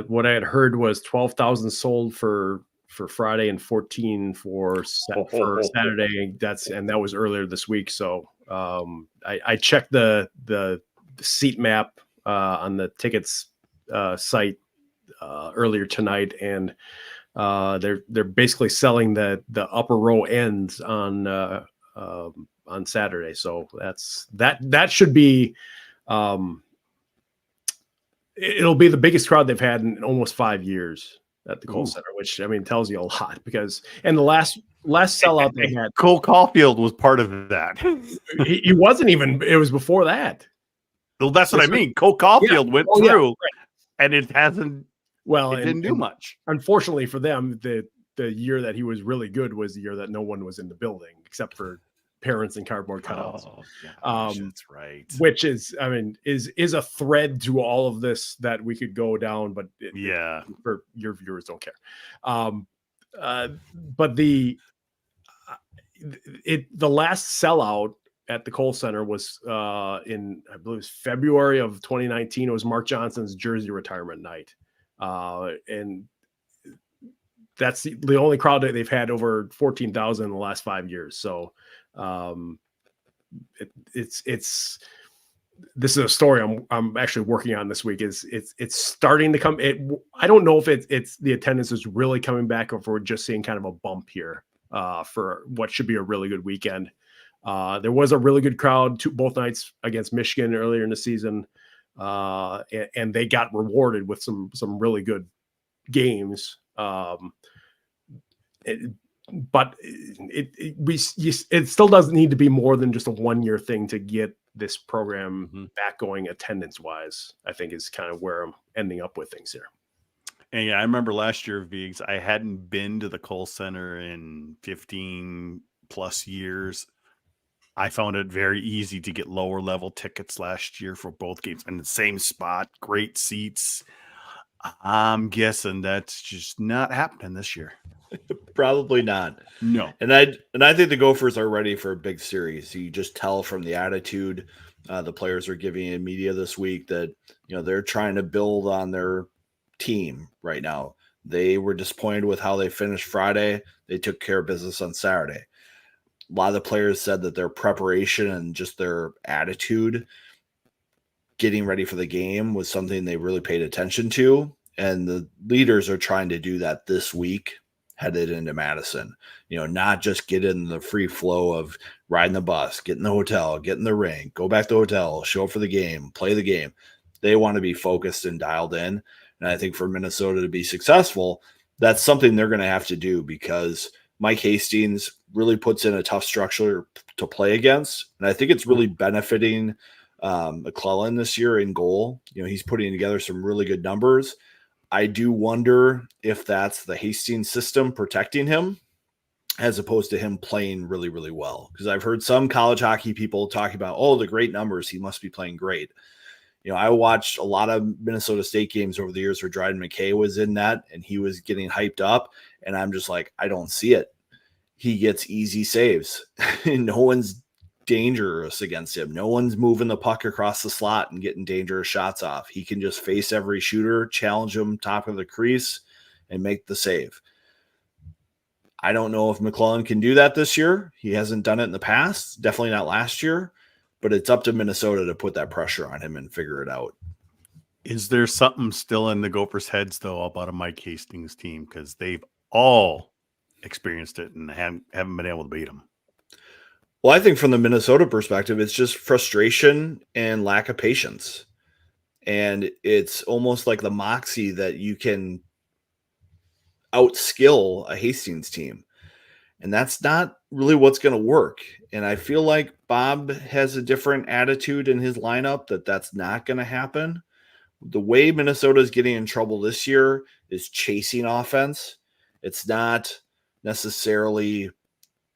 What I had heard was 12,000 sold for Friday and 14 for Saturday. That was earlier this week. So I checked the seat map on the tickets site earlier tonight, and they're basically selling the upper row ends on Saturday. So that should be it'll be the biggest crowd they've had in almost 5 years at the Kohl Center, which tells you a lot, because the last sellout they had, Cole Caulfield was part of that. he wasn't even. It was before that. Well, that's what I mean. Cole Caulfield went through, right. And it hasn't. Well, it didn't do much. Unfortunately for them, the year that he was really good was the year that no one was in the building except for parents and cardboard cutouts. Oh, gosh, that's right. Which is a thread to all of this that we could go down, but for your viewers don't care. But the last sellout at the Kohl Center was in, I believe, it was February of 2019. It was Mark Johnson's jersey retirement night, and that's the only crowd that they've had over 14,000 in the last 5 years. So this is a story I'm actually working on this week. It's starting to come. I don't know if it's the attendance is really coming back, or if we're just seeing kind of a bump here for what should be a really good weekend. There was a really good crowd both nights against Michigan earlier in the season, and they got rewarded with some really good games. But it still doesn't need to be more than just a 1-year thing to get this program back going attendance wise. I think is kind of where I'm ending up with things here. And I remember last year, Viggs, I hadn't been to the Kohl Center in 15 plus years. I found it very easy to get lower level tickets last year for both games in the same spot, great seats. I'm guessing that's just not happening this year. Probably not. No. And I think the Gophers are ready for a big series. You just tell from the attitude the players are giving in media this week that, they're trying to build on their team right now. They were disappointed with how they finished Friday. They took care of business on Saturday. A lot of the players said that their preparation and just their attitude getting ready for the game was something they really paid attention to. And the leaders are trying to do that this week headed into Madison, not just get in the free flow of riding the bus, get in the hotel, get in the rink, go back to the hotel, show up for the game, play the game. They want to be focused and dialed in. And I think for Minnesota to be successful, that's something they're going to have to do, because Mike Hastings really puts in a tough structure to play against. And I think it's really benefiting McClellan this year in goal. He's putting together some really good numbers. I do wonder if that's the Hastings system protecting him as opposed to him playing really, really well. Because I've heard some college hockey people talking about, the great numbers, he must be playing great. I watched a lot of Minnesota State games over the years where Dryden McKay was in that and he was getting hyped up. And I'm just like, I don't see it. He gets easy saves. No one's dangerous against him. No one's moving the puck across the slot and getting dangerous shots off. He can just face every shooter, challenge him top of the crease, and make the save. I don't know if McClellan can do that this year. He hasn't done it in the past, definitely not last year, but it's up to Minnesota to put that pressure on him and figure it out. Is there something still in the Gophers' heads, though, about a Mike Hastings team? Because they've all experienced it and haven't been able to beat them. Well, I think from the Minnesota perspective, it's just frustration and lack of patience. And it's almost like the moxie that you can outskill a Hastings team. And that's not really what's going to work. And I feel like Bob has a different attitude in his lineup that's not going to happen. The way Minnesota is getting in trouble this year is chasing offense. It's not necessarily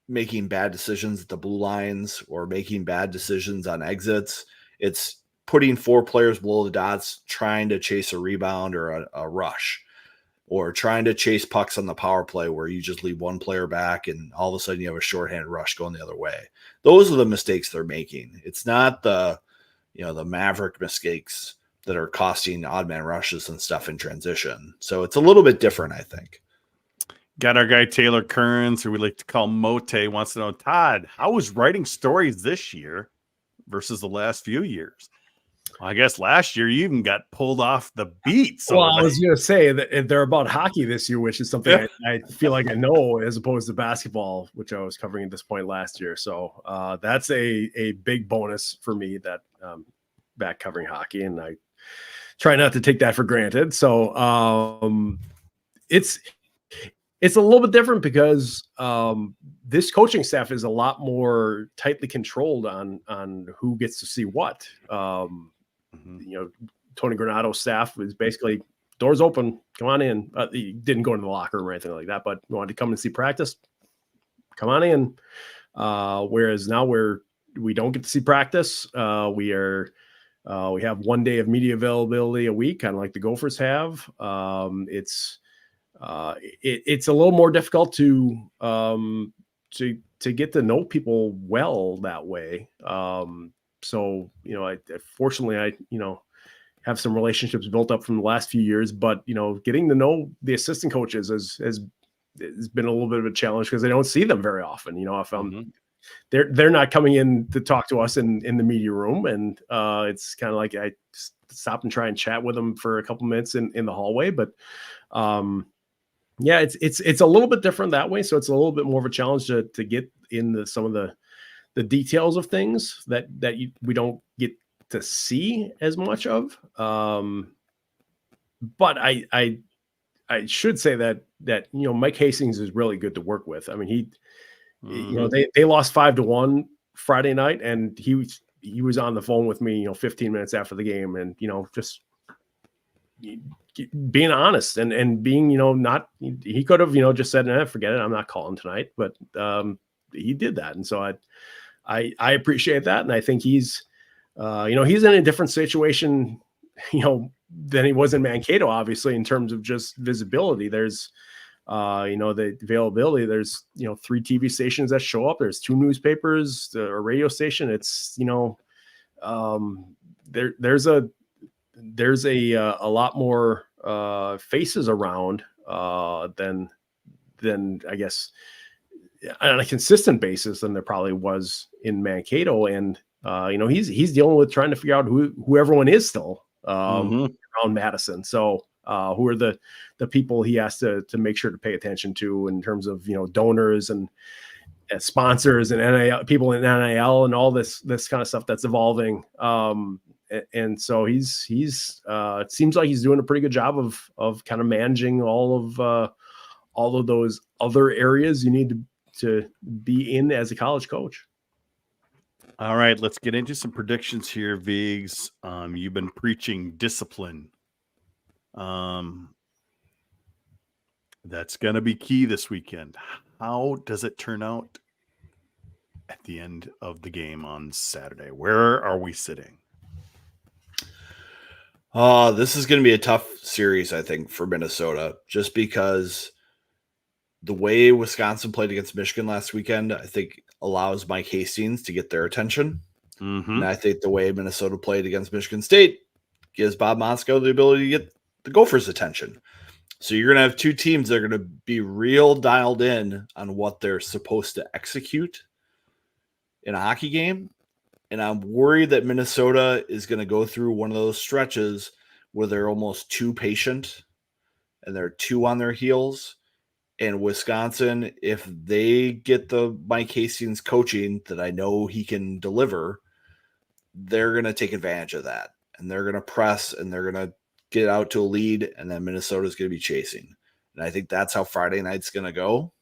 making bad decisions at the blue lines or making bad decisions on exits. It's putting 4 players below the dots, trying to chase a rebound or a rush, or trying to chase pucks on the power play where you just leave one player back and all of a sudden you have a shorthand rush going the other way. Those are the mistakes they're making. It's not the maverick mistakes that are costing odd man rushes and stuff in transition. So it's a little bit different, I think. Got our guy Taylor Kearns, who we like to call Mote, wants to know, Todd, how was writing stories this year versus the last few years? Well, I guess last year you even got pulled off the beat. So I was going to say that they're about hockey this year, which is something I feel like I know, as opposed to basketball, which I was covering at this point last year. So that's a big bonus for me, that back covering hockey, and I try not to take that for granted. So it's a little bit different because this coaching staff is a lot more tightly controlled on who gets to see what. Tony Granato's staff is basically doors open, come on in. He didn't go into the locker room or anything like that, but you wanted to come and see practice, come on in. Whereas now we don't get to see practice. We have 1 day of media availability a week, kind of like the Gophers have. It's a little more difficult to get to know people well that way. So, fortunately I have some relationships built up from the last few years, but, getting to know the assistant coaches has been a little bit of a challenge because I don't see them very often. If they're not coming in to talk to us in the media room, and it's kind of like I stop and try and chat with them for a couple minutes in the hallway. But it's a little bit different that way. So it's a little bit more of a challenge to get in some of the details of things that we don't get to see as much of. But I should say that Mike Hastings is really good to work with. I mean, they lost 5-1 Friday night, and he was on the phone with me, 15 minutes after the game, and just being honest and being, not, he could have, just said, forget it, I'm not calling tonight, but he did that. And so I appreciate that. And I think he's, he's in a different situation, than he was in Mankato, obviously, in terms of just visibility. There's, the availability. There's, 3 TV stations that show up. There's 2 newspapers, a radio station. It's, there's a lot more faces around than I guess on a consistent basis than there probably was in Mankato. And he's dealing with trying to figure out who everyone is still around Madison. So who are the people he has to make sure to pay attention to in terms of donors and sponsors and NIL, people in NIL and all this kind of stuff that's evolving. And so he's it seems like he's doing a pretty good job of kind of managing all of those other areas you need to be in as a college coach. All right, let's get into some predictions here, Viggs. You've been preaching discipline. That's going to be key this weekend. How does it turn out at the end of the game on Saturday? Where are we sitting? This is going to be a tough series, I think, for Minnesota, just because the way Wisconsin played against Michigan last weekend, I think allows Mike Hastings to get their attention. And I think the way Minnesota played against Michigan State gives Bob Motzko the ability to get the Gophers' attention. So you're going to have 2 teams that are going to be real dialed in on what they're supposed to execute in a hockey game. And I'm worried that Minnesota is going to go through one of those stretches where they're almost too patient and they're too on their heels. And Wisconsin, if they get the Mike Hastings coaching that I know he can deliver, they're going to take advantage of that. And they're going to press and they're going to get out to a lead. And then Minnesota's going to be chasing. And I think that's how Friday night's going to go.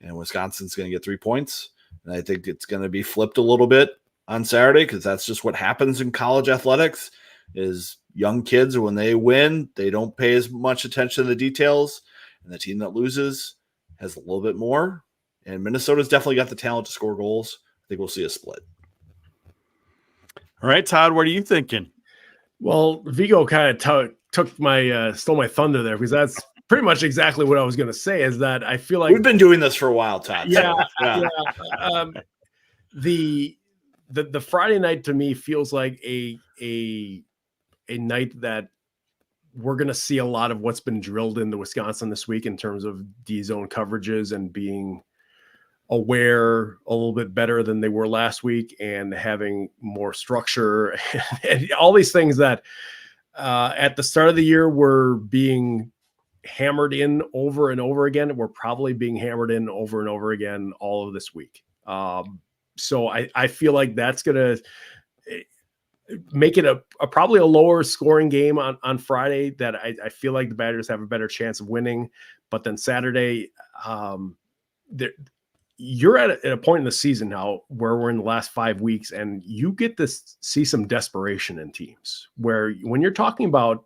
And Wisconsin's going to get 3 points. And I think it's going to be flipped a little bit on Saturday because that's just what happens in college athletics is young kids, when they win, they don't pay as much attention to the details. And the team that loses has a little bit more. And Minnesota's definitely got the talent to score goals. I think we'll see a split. All right, Todd, what are you thinking? Well, Vigo kind of took my stole my thunder there because that's pretty much exactly what I was going to say. Is that I feel like we've been doing this for a while, Todd. Yeah. The Friday night to me feels like a night that we're going to see a lot of what's been drilled into Wisconsin this week in terms of D-zone coverages and being aware a little bit better than they were last week and having more structure and all these things that at the start of the year were being hammered in over and over again. We're probably being hammered in over and over again all of this week. So I feel like that's going to make it a probably a lower scoring game on Friday that I feel like the Badgers have a better chance of winning. But then Saturday, you're at a point in the season now where we're in the last 5 weeks and you get to see some desperation in teams where when you're talking about,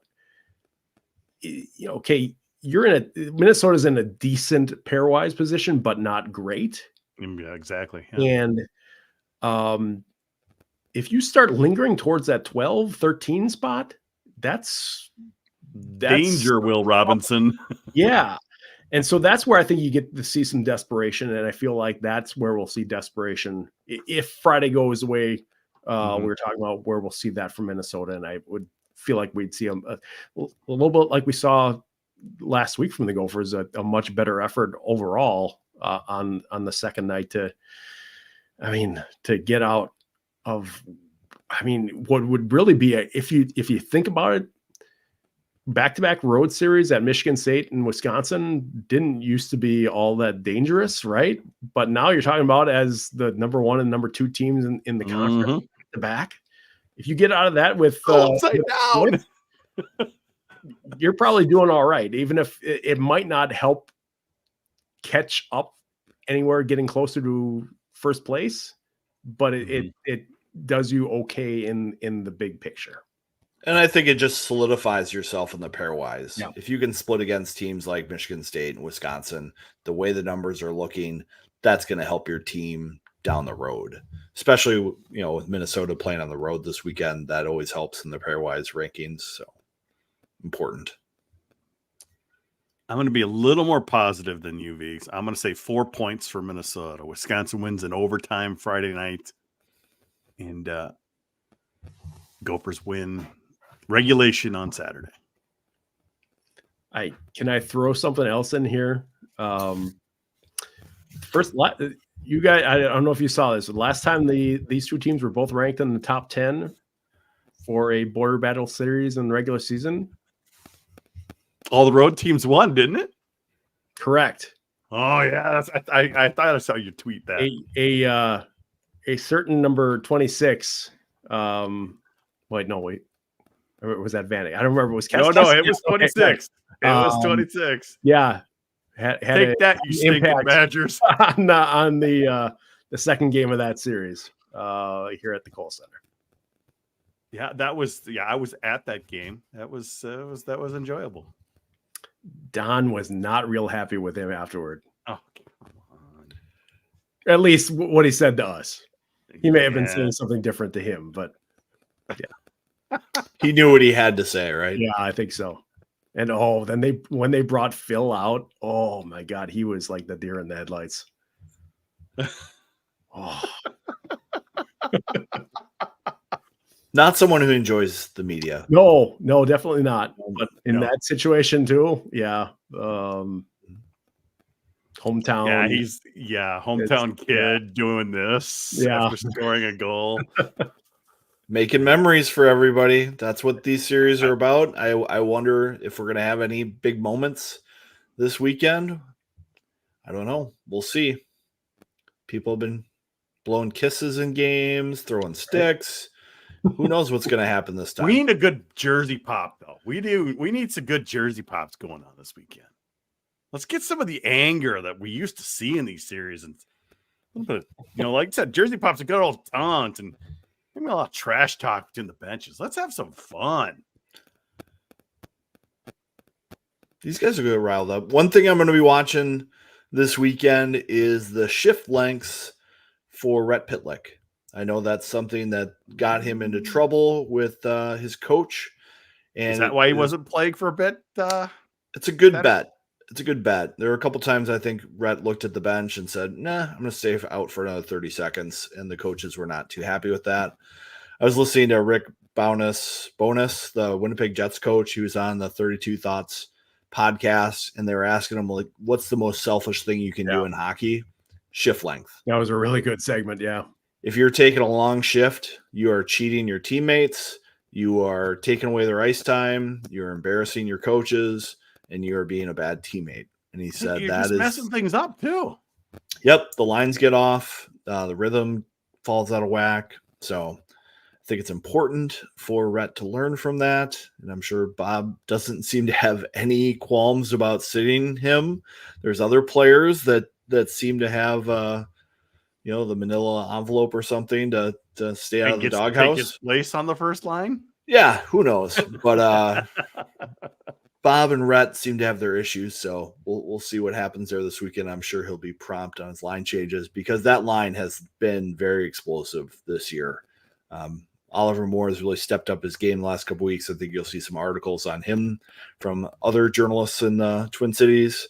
okay, Minnesota's in a decent pairwise position, but not great. Yeah, exactly. Yeah. And if you start lingering towards that 12-13 spot, that's danger, Will Robinson. Yeah. And so that's where I think you get to see some desperation. And I feel like that's where we'll see desperation. If Friday goes away, we were talking about where we'll see that from Minnesota. And I would feel like we'd see a little bit like we saw last week from the Gophers, a much better effort overall on the second night to get out of, what would really be if you think about it, back-to-back road series at Michigan State and Wisconsin didn't used to be all that dangerous, right? But now you're talking about as the number 1 and number 2 teams in the conference the back. If you get out of that with down, you're probably doing all right, even if it might not help catch up anywhere getting closer to first place, but it does you okay in the big picture. And I think it just solidifies yourself in the pairwise. Yeah. If you can split against teams like Michigan State and Wisconsin, the way the numbers are looking, that's going to help your team down the road, especially, with Minnesota playing on the road this weekend. That always helps in the pairwise rankings. So important. I'm going to be a little more positive than you, Viggs. I'm going to say 4 points for Minnesota. Wisconsin wins in overtime Friday night. And Gophers win regulation on Saturday. Can I throw something else in here? First, you guys, I don't know if you saw this. Last time these two teams were both ranked in the top 10 for a border battle series in the regular season. All the road teams won, didn't it? Correct. Oh yeah, I thought I saw you tweet that. A certain number 26. Wait. Or was that Vandy? I don't remember. It was No, it was 26. Okay. It was 26. Yeah. Take that, you stinking Badgers. on the second game of that series here at the Kohl Center. Yeah, I was at that game. That was enjoyable. Don was not real happy with him afterward. Oh, come on. At least what he said to us. He may have been saying something different to him, but yeah. He knew what he had to say, right? Yeah, I think so. And then when they brought Phil out, oh my God, he was like the deer in the headlights. Oh. Not someone who enjoys the media. No, definitely not. But in that situation too, yeah. Hometown. Yeah, hometown kid doing this after scoring a goal. Making memories for everybody. That's what these series are about. I wonder if we're going to have any big moments this weekend. I don't know. We'll see. People have been blowing kisses in games, throwing sticks. Who knows what's going to happen this time? We need a good jersey pop, though. We do. We need some good jersey pops going on this weekend. Let's get some of the anger that we used to see in these series, and a little bit, like I said, jersey pops a good old taunt, and maybe a lot of trash talk between the benches. Let's have some fun. These guys are going to riled up. One thing I'm going to be watching this weekend is the shift lengths for Rhett Pitlick. I know that's something that got him into trouble with his coach. And is that why he wasn't playing for a bit? It's a good bet. It's a good bet. There were a couple times I think Rhett looked at the bench and said, nah, I'm going to stay out for another 30 seconds. And the coaches were not too happy with that. I was listening to Rick Bonus, the Winnipeg Jets coach. He was on the 32 Thoughts podcast, and they were asking him, like, what's the most selfish thing you can do in hockey? Shift length. That was a really good segment, yeah. If you're taking a long shift, you are cheating your teammates, you are taking away their ice time, you're embarrassing your coaches, and you are being a bad teammate. And he said that is messing things up too. Yep, the lines get off, the rhythm falls out of whack. So I think it's important for Rhett to learn from that. And I'm sure Bob doesn't seem to have any qualms about sitting him. There's other players that seem to have the manila envelope or something to stay out of the doghouse. Take his place on the first line? Yeah, who knows? But Bob and Rhett seem to have their issues, so we'll see what happens there this weekend. I'm sure he'll be prompt on his line changes because that line has been very explosive this year. Oliver Moore has really stepped up his game the last couple weeks. I think you'll see some articles on him from other journalists in the Twin Cities.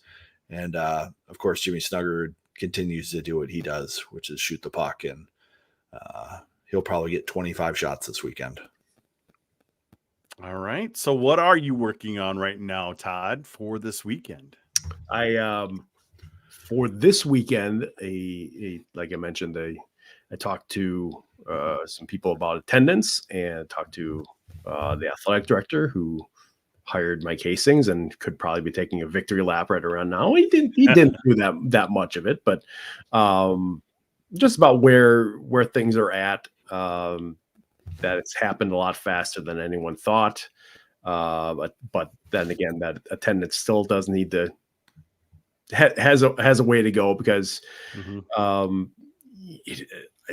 And, of course, Jimmy Snugger continues to do what he does, which is shoot the puck. And he'll probably get 25 shots this weekend. All right. So what are you working on right now, Todd, for this weekend? For this weekend, like I mentioned, I talked to some people about attendance and talked to the athletic director who hired Mike Hastings and could probably be taking a victory lap right around now. He didn't do that much of it, but just about where things are at. That it's happened a lot faster than anyone thought. But then again, that attendance still does need to has a way to go because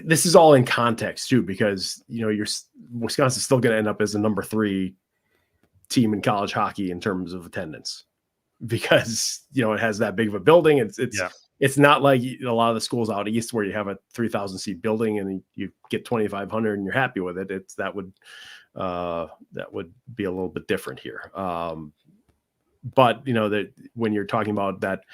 this is all in context too, because Wisconsin's still going to end up as the number 3 team in college hockey in terms of attendance because it has that big of a building. It's it's not like a lot of the schools out east where you have a 3,000 seat building and you get 2,500 and you're happy with it. That would be a little bit different here. But that when you're talking about that,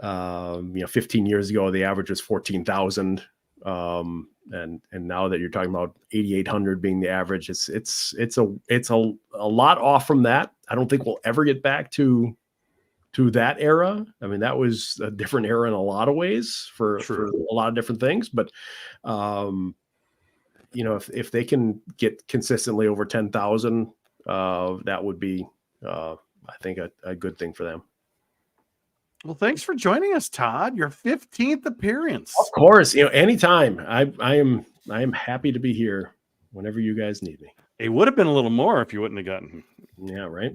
15 years ago, the average was 14,000. And now that you're talking about 8,800 being the average, it's a lot off from that. I don't think we'll ever get back to that era. I mean, that was a different era in a lot of ways for a lot of different things. But, if they can get consistently over 10,000, that would be, I think, a good thing for them. Well, thanks for joining us, Todd. Your 15th appearance. Of course, anytime. I am happy to be here whenever you guys need me. It would have been a little more if you wouldn't have gotten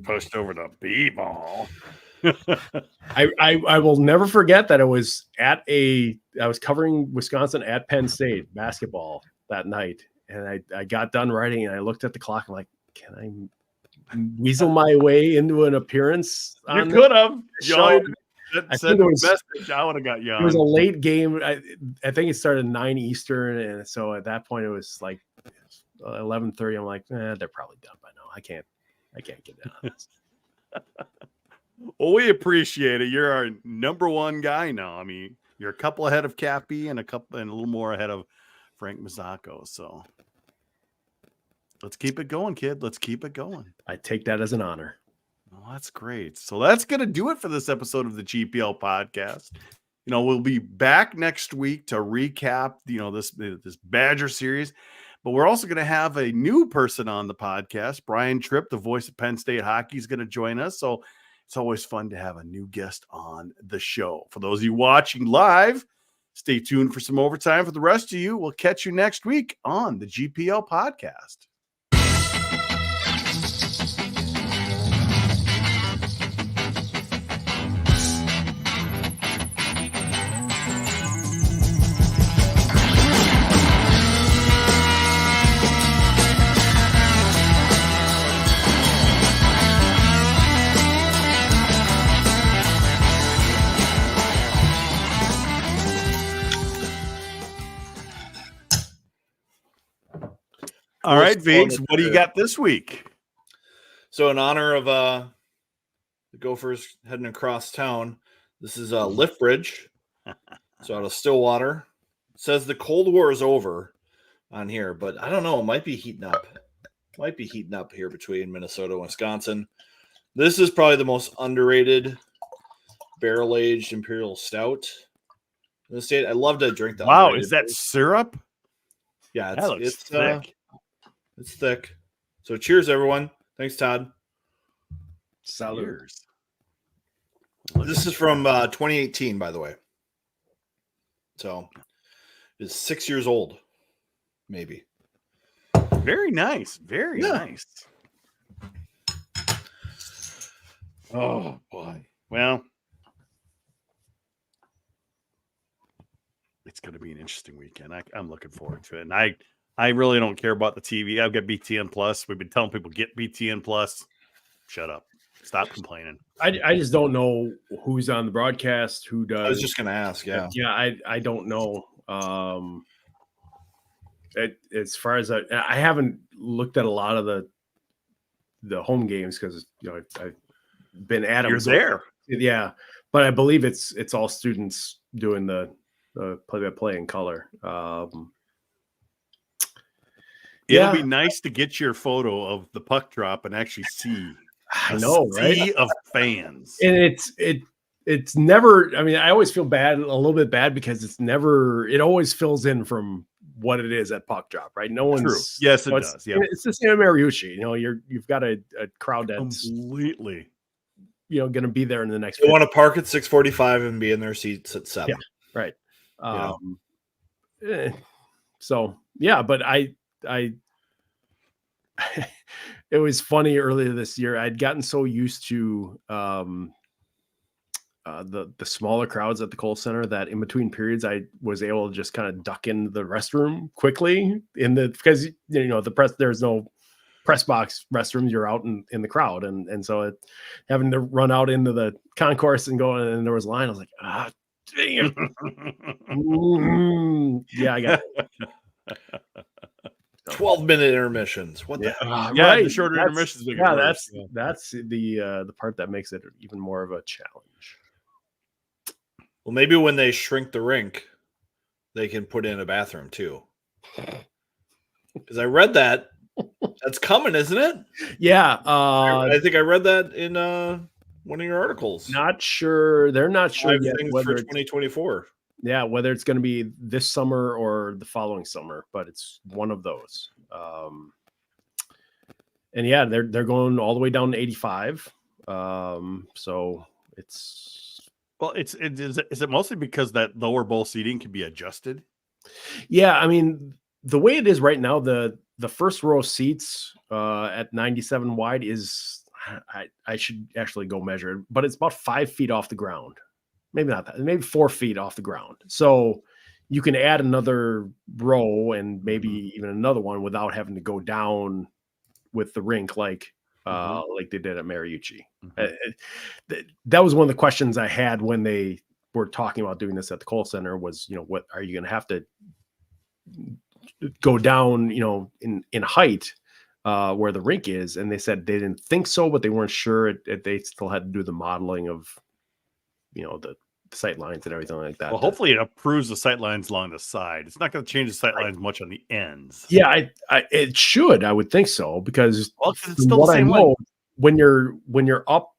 pushed over to B-ball. I will never forget that I was covering Wisconsin at Penn State basketball that night, and I got done writing and I looked at the clock. I'm like, can I weasel my way into an appearance? You could have. I think it was message. I would have got you. It was a late game. I think it started 9 Eastern, and so at that point it was like 11:30. I'm like, they're probably done by now. I can't get down on this. Well, we appreciate it. You're our number one guy now. I mean, you're a couple ahead of Cappy and a little more ahead of Frank Mazzacco. So let's keep it going, kid. Let's keep it going. I take that as an honor. Well, that's great. So that's going to do it for this episode of the GPL podcast. We'll be back next week to recap, this Badger series, but we're also going to have a new person on the podcast. Brian Tripp, the voice of Penn State hockey, is going to join us. So it's always fun to have a new guest on the show. For those of you watching live, stay tuned for some overtime. For the rest of you, we'll catch you next week on the GPL podcast. All right, Viggs, what do you got this week? So in honor of the Gophers heading across town, this is Lift Bridge. So out of Stillwater. It says the Cold War is over on here, but I don't know. It might be heating up. Here between Minnesota and Wisconsin. This is probably the most underrated barrel-aged Imperial Stout in the state. I love to drink that. Wow, is that syrup? Yeah, it's thick. It's thick. So cheers, everyone. Thanks, Todd. Salud. This is from 2018, by the way. So it's 6 years old, maybe. Very nice. Very nice. Oh, boy. Well, it's going to be an interesting weekend. I'm looking forward to it. And I really don't care about the TV. I've got BTN Plus. We've been telling people, get BTN Plus. Shut up. Stop complaining. I just don't know who's on the broadcast, who does. I was just going to ask, yeah. Yeah, I don't know. As far as I haven't looked at a lot of the home games because I've been at them. You're there. Yeah, but I believe it's all students doing the play-by-play in color. It'll be nice to get your photo of the puck drop and actually see. I know, right? Sea of fans, and it's never. I mean, I always feel a little bit bad because it always fills in from what it is at puck drop, right? No one's true. Yes, it does. Yeah, it's the same at Mariucci. You've got a crowd that's completely, going to be there in the next. They want to park at 6:45 and be in their seats at 7. Yeah, right. So yeah, but I it was funny earlier this year. I'd gotten so used to the smaller crowds at the Kohl Center that in between periods I was able to just kind of duck into the restroom quickly because there's no press box restrooms. You're out in the crowd, and so having to run out into the concourse and go, and there was a line. I was like, Damn. Yeah, I got it. 12-minute intermissions. What the Yeah, the shorter intermissions. That's the part that makes it even more of a challenge. Well, maybe when they shrink the rink, they can put in a bathroom too. Because I read that's coming, isn't it? Yeah, I think I read that in one of your articles. Not sure. They're not sure yet whether for 2024. Yeah, whether it's going to be this summer or the following summer, but it's one of those. And yeah, they're going all the way down to 85. So it's is it mostly because that lower bowl seating can be adjusted? Yeah, I mean, the way it is right now, the first row of seats at 97 wide is I should actually go measure it, but it's about 5 feet off the ground. Maybe not that, maybe 4 feet off the ground. So you can add another row and maybe even another one without having to go down with the rink like they did at Mariucci. That was one of the questions I had when they were talking about doing this at the Kohl Center was, what are you going to have to go down, in height where the rink is? And they said they didn't think so, but they weren't sure. They still had to do the modeling of, the sight lines and everything like that. Well, hopefully it improves the sight lines along the side. It's not going to change the sight lines much on the ends. Yeah, it should. I would think so, because it's still the same way. When you're up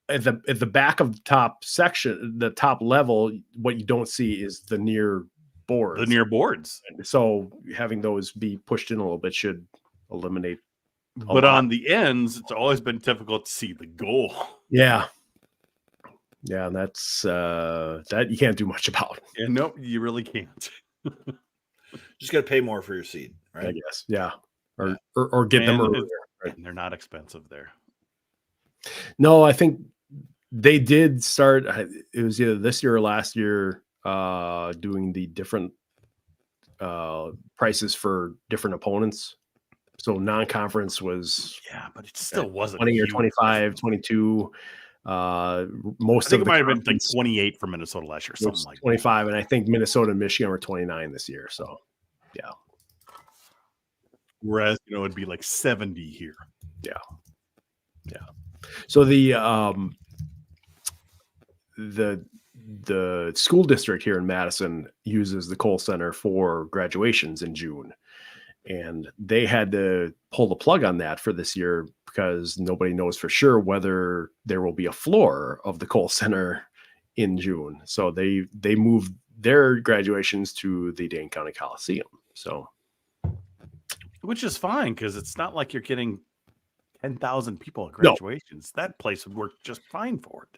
at the back of the top section, the top level, what you don't see is the near boards. The near boards. So having those be pushed in a little bit should eliminate. But on the ends, it's always been difficult to see the goal. Yeah. Yeah, that's that you can't do much about. Yeah, no, you really can't. Just got to pay more for your seat, right? I guess, yeah, or get them earlier. Right? And they're not expensive there. No, I think they did start. It was either this year or last year, doing the different prices for different opponents. So non-conference was but it still wasn't 20 or 25, 22. Most I think of it might have been like 28 for Minnesota last year, something like 25, and I think Minnesota and Michigan were 29 this year. So, yeah. Whereas it'd be like 70 here. Yeah. So the school district here in Madison uses the Kohl Center for graduations in June. And they had to pull the plug on that for this year because nobody knows for sure whether there will be a floor of the Kohl Center in June. So they moved their graduations to the Dane County Coliseum. So, which is fine because it's not like you're getting 10,000 people at graduations. No. That place would work just fine for it.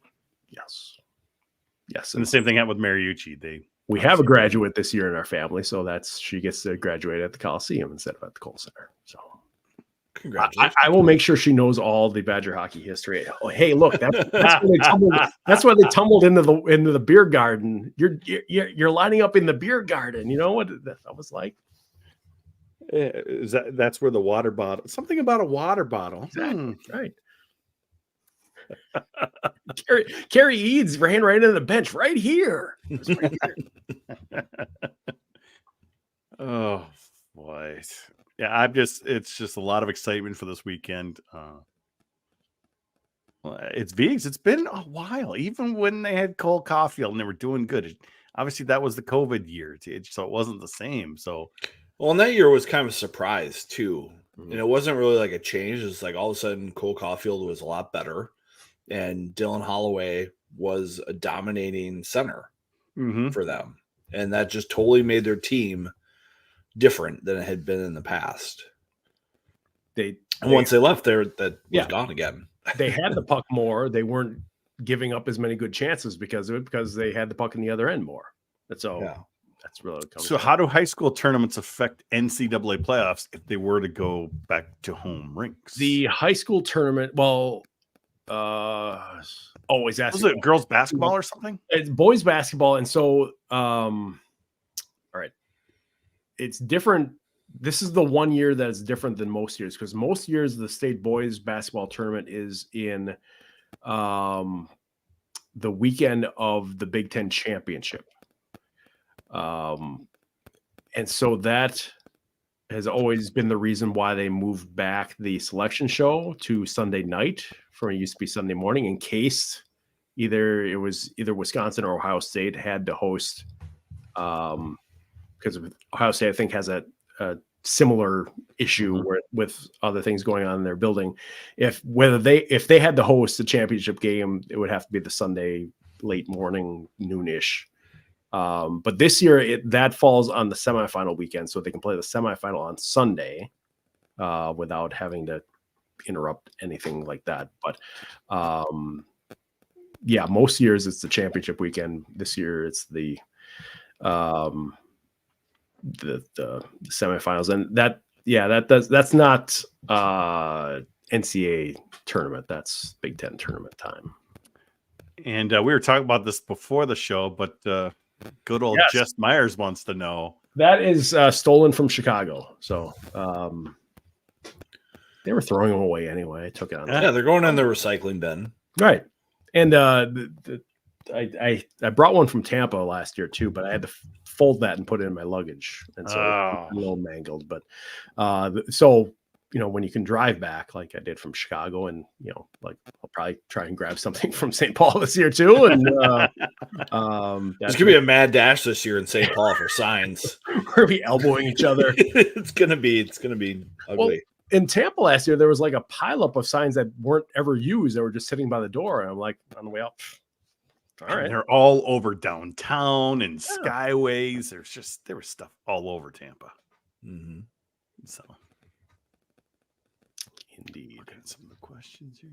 Yes. And the same thing happened with Mariucci. We have a graduate this year in our family, so she gets to graduate at the Coliseum instead of at the Kohl Center. So, congratulations! I will make sure she knows all the Badger hockey history. Oh, hey, look, that's why they tumbled into the beer garden. You're lining up in the beer garden. You know what that was like? That's where the water bottle? Something about a water bottle. Exactly. Right. Carrie Eads ran right into the bench right here. Oh boy. Yeah, it's just a lot of excitement for this weekend. It's Vigs. It's been a while, even when they had Cole Caulfield and they were doing good. Obviously that was the COVID year, so it wasn't the same. So and that year was kind of a surprise too. And it wasn't really like a change. It's like all of a sudden Cole Caulfield was a lot better. And Dylan Holloway was a dominating center for them. And that just totally made their team different than it had been in the past. Once they left there, that was gone again. They had the puck more. They weren't giving up as many good chances because of it, because they had the puck in the other end more. That's all. Yeah. That's really what it comes So how do high school tournaments affect NCAA playoffs if they were to go back to home rinks? The high school tournament, always asking. Was it girls basketball or something? It's boys basketball, and so all right, it's different. This is the one year that is different than most years, because most years the state boys basketball tournament is in the weekend of the Big Ten championship. And so that has always been the reason why they moved back the selection show to Sunday night from it used to be Sunday morning, in case either Wisconsin or Ohio State had to host, because Ohio State, I think, has a similar issue with other things going on in their building. If they had to host the championship game, it would have to be the Sunday late morning, noonish. But this year that falls on the semifinal weekend, so they can play the semifinal on Sunday without having to interrupt anything like that. But yeah, most years it's the championship weekend. This year it's the semifinals, and that's not NCAA tournament. That's Big Ten tournament time. And we were talking about this before the show, but good old Jess Myers wants to know. That is stolen from Chicago. So they were throwing them away anyway. I took it on. Yeah, they're going in the recycling bin. Right. And I brought one from Tampa last year too, but I had to fold that and put it in my luggage. And so it's a little mangled. But so, when you can drive back like I did from Chicago, and like I'll probably try and grab something from St. Paul this year too. And there's gonna be a mad dash this year in St. Paul for signs. We're gonna be elbowing each other. It's gonna be ugly. Well, in Tampa last year, there was like a pileup of signs that weren't ever used. They were just sitting by the door. And I'm like, on the way up, all right. And they're all over downtown and skyways. There was stuff all over Tampa. Mm-hmm. So, indeed. Look at some of the questions here.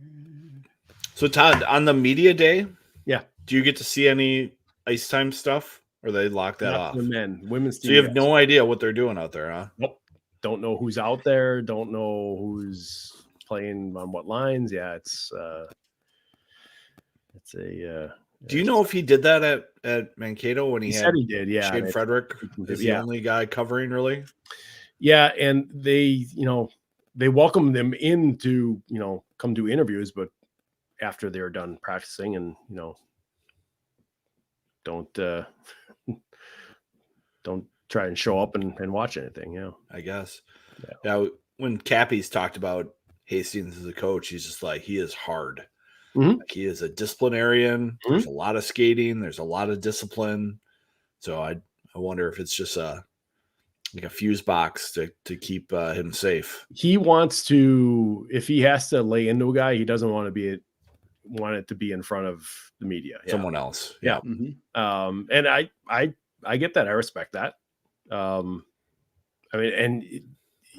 So, Todd, on the media day, do you get to see any ice time stuff, or they lock that off? For men, women's. So you have no idea what they're doing out there, huh? Nope. Don't know who's out there. Don't know who's playing on what lines. Yeah, it's a. Do you know if he did that at Mankato when he said he did? Yeah, Shane Frederick is the only guy covering, really. Yeah, and they welcomed them in to come do interviews, but after they're done practicing, and don't try and show up and watch anything. Yeah, I guess. Yeah. When Cappy's talked about Hastings as a coach, he's just like, he is hard. Mm-hmm. Like, he is a disciplinarian. Mm-hmm. There's a lot of skating. There's a lot of discipline. So I wonder if it's just a fuse box to keep him safe. He wants to, if he has to lay into a guy, he doesn't want it to be in front of the media. Yeah. Someone else. Yeah. Mm-hmm. And I get that. I respect that. I mean, and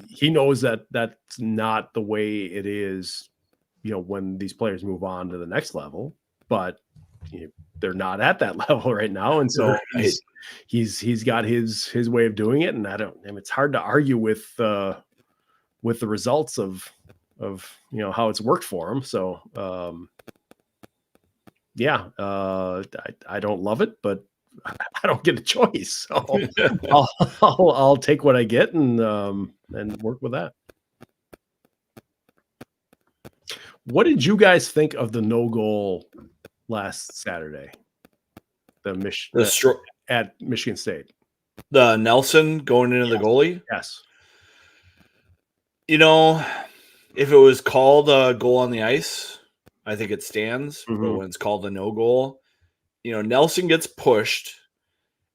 he knows that that's not the way it is, when these players move on to the next level, but they're not at that level right now. And so he's got his way of doing it. And it's hard to argue with the results of how it's worked for him. So, I don't love it, but I don't get a choice. So I'll take what I get and work with that. What did you guys think of the no goal last Saturday? At Michigan State. The Nelson going into the goalie? Yes. If it was called a goal on the ice, I think it stands. Mm-hmm. But when it's called a no goal, Nelson gets pushed,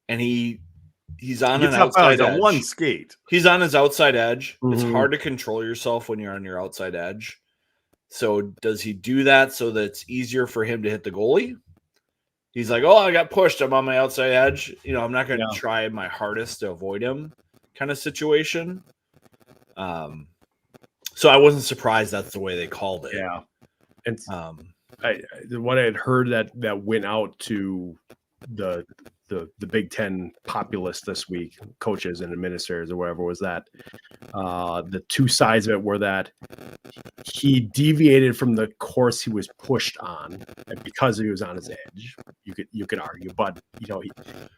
and he's on an outside edge. One skate. He's on his outside edge. Mm-hmm. It's hard to control yourself when you're on your outside edge. So does he do that so that it's easier for him to hit the goalie? He's like, oh, I got pushed. I'm on my outside edge. I'm not going to try my hardest to avoid him kind of situation. So I wasn't surprised that's the way they called it. Yeah. And what I had heard that went out to the Big Ten populace this week, coaches and administrators or whatever, was that the two sides of it were that he deviated from the course he was pushed on because he was on his edge. You could argue, but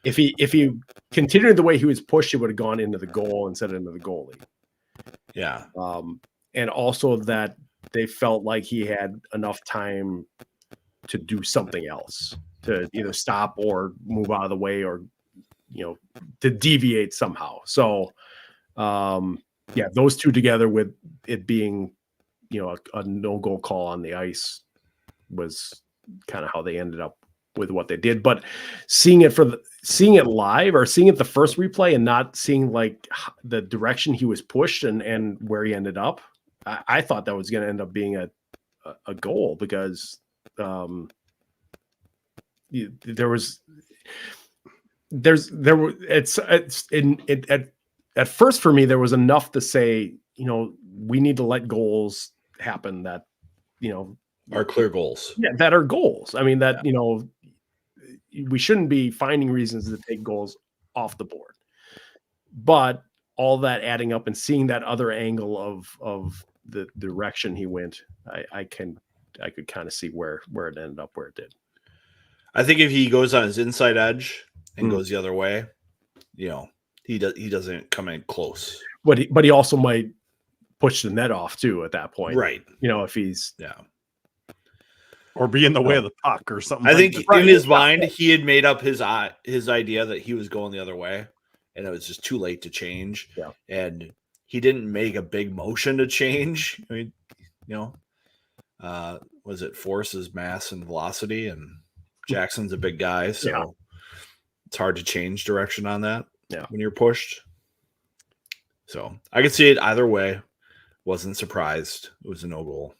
if he continued the way he was pushed, he would have gone into the goal instead of into the goalie. Yeah. And also that they felt like he had enough time do something else, to either stop or move out of the way, or to deviate somehow. So those two together with it being a no-go call on the ice was kind of how they ended up with what they did. But seeing it live, or seeing it the first replay and not seeing like the direction he was pushed and where he ended up, I thought that was going to end up being a goal, because at first for me, there was enough to say, we need to let goals happen that, are clear goals. Yeah, that are goals. I mean, that, we shouldn't be finding reasons to take goals off the board. But all that adding up and seeing that other angle of the direction he went, I could kind of see where it ended up where it did. I think if he goes on his inside edge and goes the other way, he doesn't come in close. But he also might push the net off too at that point. Right. If he's or be in the way of the puck or something. I think in his mind, he had made up his idea that he was going the other way, and it was just too late to change. Yeah. And he didn't make a big motion to change. I mean, was it forces, mass, and velocity? And Jackson's a big guy, so it's hard to change direction on that when you're pushed. So I could see it either way. Wasn't surprised. It was a no goal.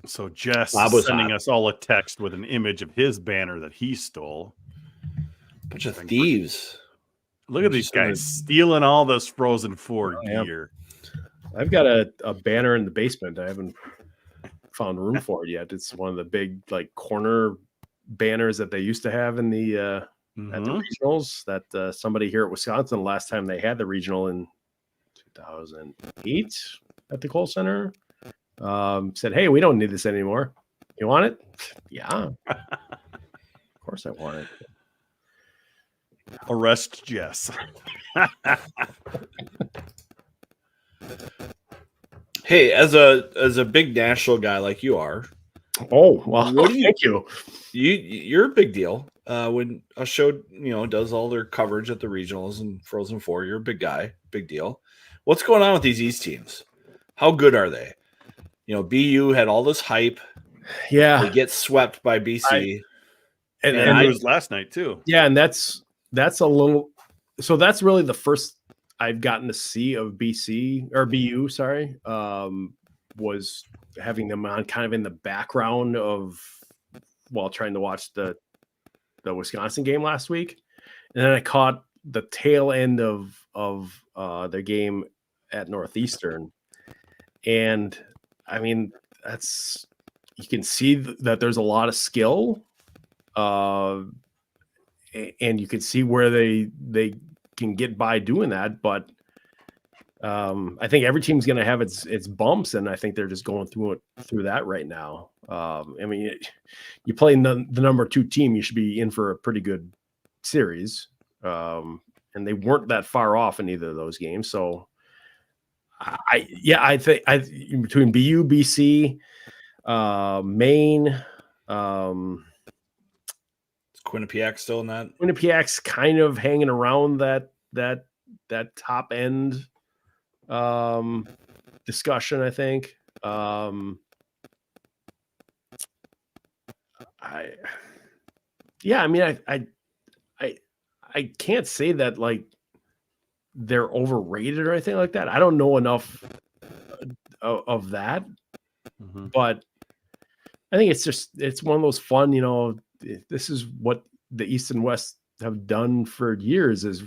So Jess is sending us all a text with an image of his banner that he stole. Bunch of thieves. Look at these guys stealing all this Frozen 4 gear. I've got a banner in the basement. I haven't found room for it yet. It's one of the big like corner banners that they used to have in the at the regionals that somebody here at Wisconsin, last time they had the regional in 2008 at the Kohl Center, said, "Hey, we don't need this anymore. You want it?" Yeah. Of course I want it. Arrest Jess. Hey, as a big national guy like you are, oh well, thank you. You're a big deal. When a show does all their coverage at the regionals and Frozen 4, you're a big guy, big deal. What's going on with these East teams? How good are they? BU had all this hype. Yeah, they get swept by BC, and it was last night too. Yeah, and that's a little. So that's really the first I've gotten to see of BC or BU. Sorry, was having them on kind of in the background of while trying to watch the Wisconsin game last week, and then I caught the tail end of their game at Northeastern, and I mean you can see that there's a lot of skill, and you can see where they can get by doing that, but I think every team's going to have its bumps, and I think they're just going through that right now. I mean, you play the number 2 team, you should be in for a pretty good series, and they weren't that far off in either of those games. So, I think between BU, BC, Maine, is Quinnipiac still in that? Quinnipiac's kind of hanging around that top end discussion, I think. I can't say that like they're overrated or anything like that. I don't know enough of that, but I think it's one of those fun, this is what the East and West have done for years, is,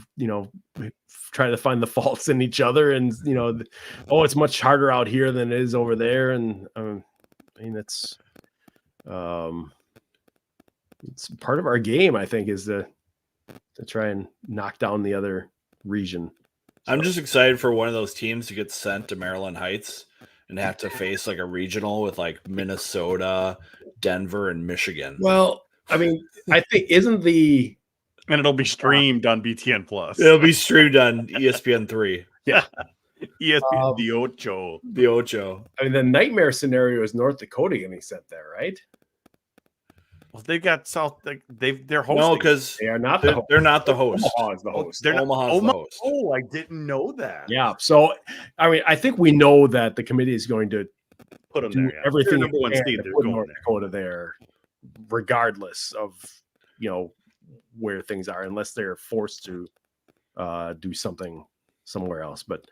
try to find the faults in each other, and, it's much harder out here than it is over there. And I mean, it's part of our game, I think, is to try and knock down the other region. I'm just excited for one of those teams to get sent to Maryland Heights and have to face like a regional with like Minnesota, Denver, and Michigan. Well, I mean, I think and it'll be streamed on BTN Plus. It'll be streamed on ESPN3. Yeah. ESPN the Ocho. The Ocho. I mean, the nightmare scenario is North Dakota getting sent there, right? Well, they got South. They're hosting. No, because They are not they're not the host. Omaha is the host. They're not Omaha's the host. Oh, I didn't know that. Yeah. So, I mean, I think we know that the committee is going to Put them do there. Yeah. everything They're number one they can seed. to They're put going North there. Dakota there, regardless of where things are, unless they're forced to do something somewhere else. But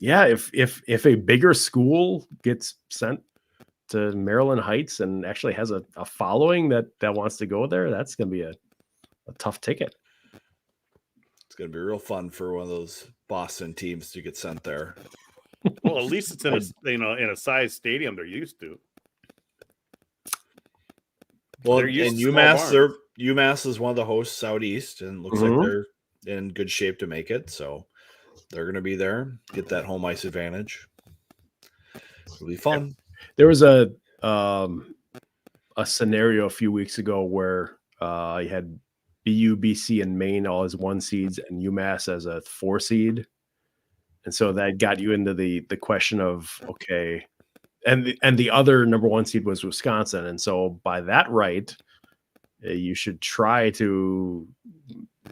if a bigger school gets sent to Maryland Heights and actually has a following that wants to go there, that's going to be a tough ticket. It's going to be real fun for one of those Boston teams to get sent there. Well, at least it's in a size stadium they're used to. Well, They're used and to small barns. UMass is one of the hosts out east, and looks like they're in good shape to make it. So they're going to be there, get that home ice advantage. It'll be fun. There was a scenario a few weeks ago where you had BU, BC, and Maine all as 1 seeds, and UMass as a 4 seed, and so that got you into the question of okay, and the other number 1 seed was Wisconsin, and so by that right, you should try to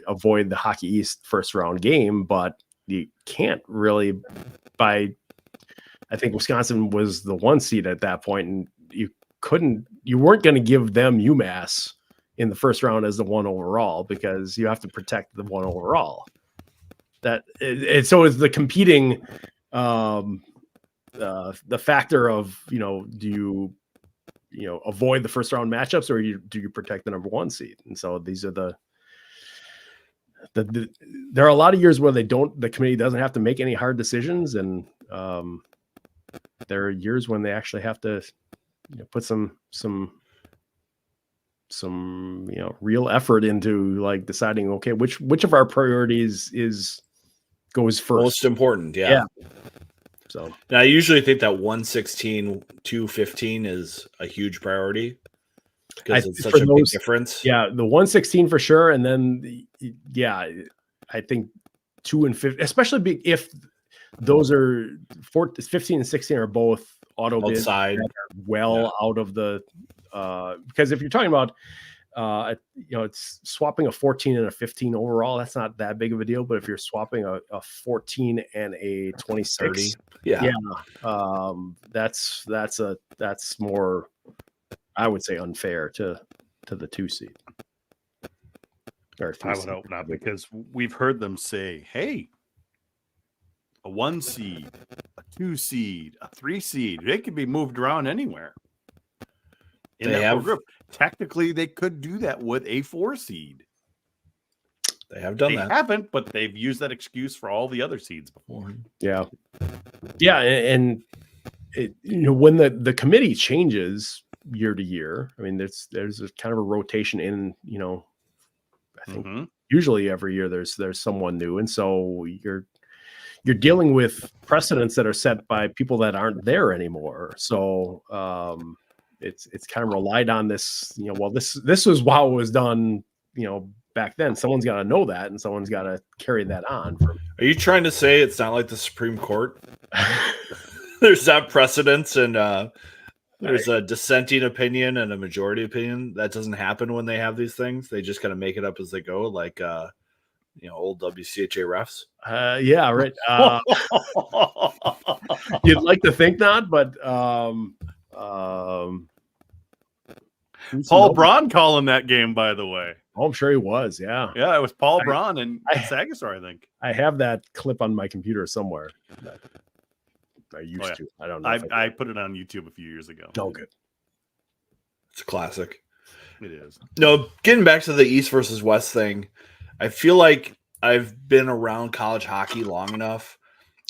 avoid the Hockey East first round game, but you can't really. I think Wisconsin was the 1 seed at that point, and you weren't going to give them UMass in the first round as the 1 overall, because you have to protect the 1 overall. So is the competing, the factor of, do you avoid the first round matchups, or do you protect the number 1 seed? And so these are there are a lot of years where the committee doesn't have to make any hard decisions. And, there are years when they actually have to put some real effort into like deciding, okay, which of our priorities goes first. Most important. Yeah. So now I usually think that 116, 215 is a huge priority because it's such a big difference. Yeah. The 116 for sure. And then, I think 2 and 5, especially if those are 15 and 16 are both auto bids outside, out of the because if you're talking about it's swapping a 14 and a 15 overall, that's not that big of a deal. But if you're swapping a 14 and a 26, that's more, I would say, unfair to the 2 seed. I would hope not, because we've heard them say, hey, a 1 seed, a 2 seed, a 3 seed, they could be moved around anywhere. Group. Technically, they could do that with a 4 seed. They have done that. They haven't, but they've used that excuse for all the other seeds before. Yeah. And when the committee changes year to year, I mean, there's a kind of a rotation in, I think usually every year there's someone new, and so you're dealing with precedents that are set by people that aren't there anymore. So it's kind of relied on this, this was how it was done, back then. Someone's got to know that, and someone's got to carry that on. Are you trying to say it's not like the Supreme Court? There's not precedence, and there's a dissenting opinion and a majority opinion. That doesn't happen when they have these things. They just kind of make it up as they go, like old WCHA refs. Yeah, right. You'd like to think not, but Paul Braun calling that game, by the way. Oh, I'm sure he was. Yeah, it was Paul Braun and Sagasar, I think. I have that clip on my computer somewhere. I used to. I don't know. I put it on YouTube a few years ago. Oh, good. It's a classic. It is. No, getting back to the East versus West thing, I feel like I've been around college hockey long enough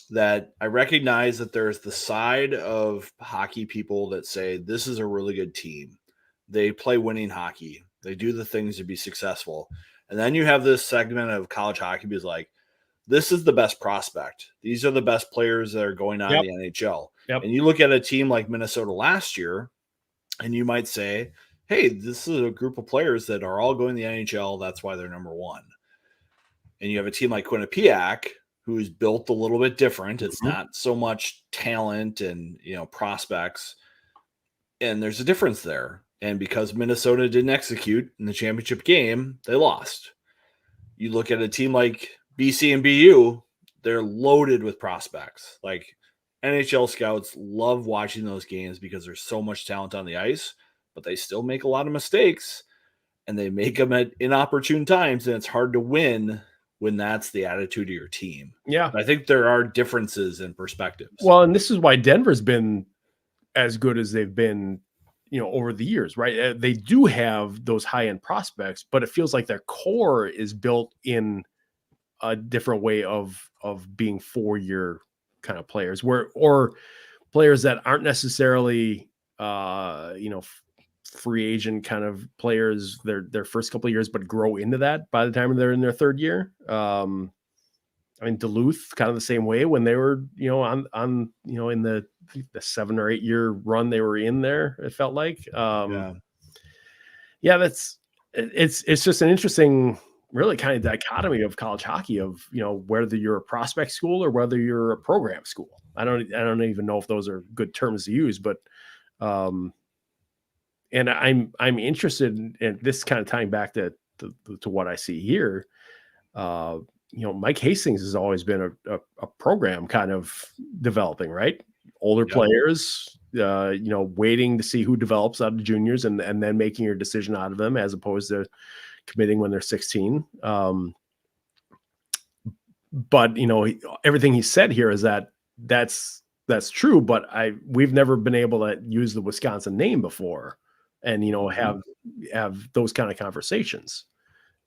that I recognize that there's the side of hockey people that say this is a really good team. They play winning hockey. They do the things to be successful. And then you have this segment of college hockey because like, this is the best prospect. These are the best players that are going on in the NHL. Yep. And you look at a team like Minnesota last year, and you might say, hey, this is a group of players that are all going to the NHL. That's why they're number 1. And you have a team like Quinnipiac, who's built a little bit different. It's not so much talent and, prospects. And there's a difference there. And because Minnesota didn't execute in the championship game, they lost. You look at a team like BC and BU, they're loaded with prospects. Like NHL scouts love watching those games because there's so much talent on the ice, but they still make a lot of mistakes, and they make them at inopportune times, and it's hard to win when that's the attitude of your team. Yeah. I think there are differences in perspectives. Well, and this is why Denver's been as good as they've been, over the years, right? They do have those high-end prospects, but it feels like their core is built in a different way of being 4-year kind of players, or players that aren't necessarily, free agent kind of players their first couple of years, but grow into that by the time they're in their 3rd year. Duluth kind of the same way when they were, on in the 7 or 8 year run they were in there, it felt like. It's just an interesting, really kind of dichotomy of college hockey of, whether you're a prospect school or whether you're a program school. I don't even know if those are good terms to use, but and I'm interested in this kind of tying back to what I see here. Mike Hastings has always been a program kind of developing, right? Older players, waiting to see who develops out of juniors and then making your decision out of them as opposed to committing when they're 16. But, everything he said here is that's true, but we've never been able to use the Wisconsin name before and, have those kind of conversations.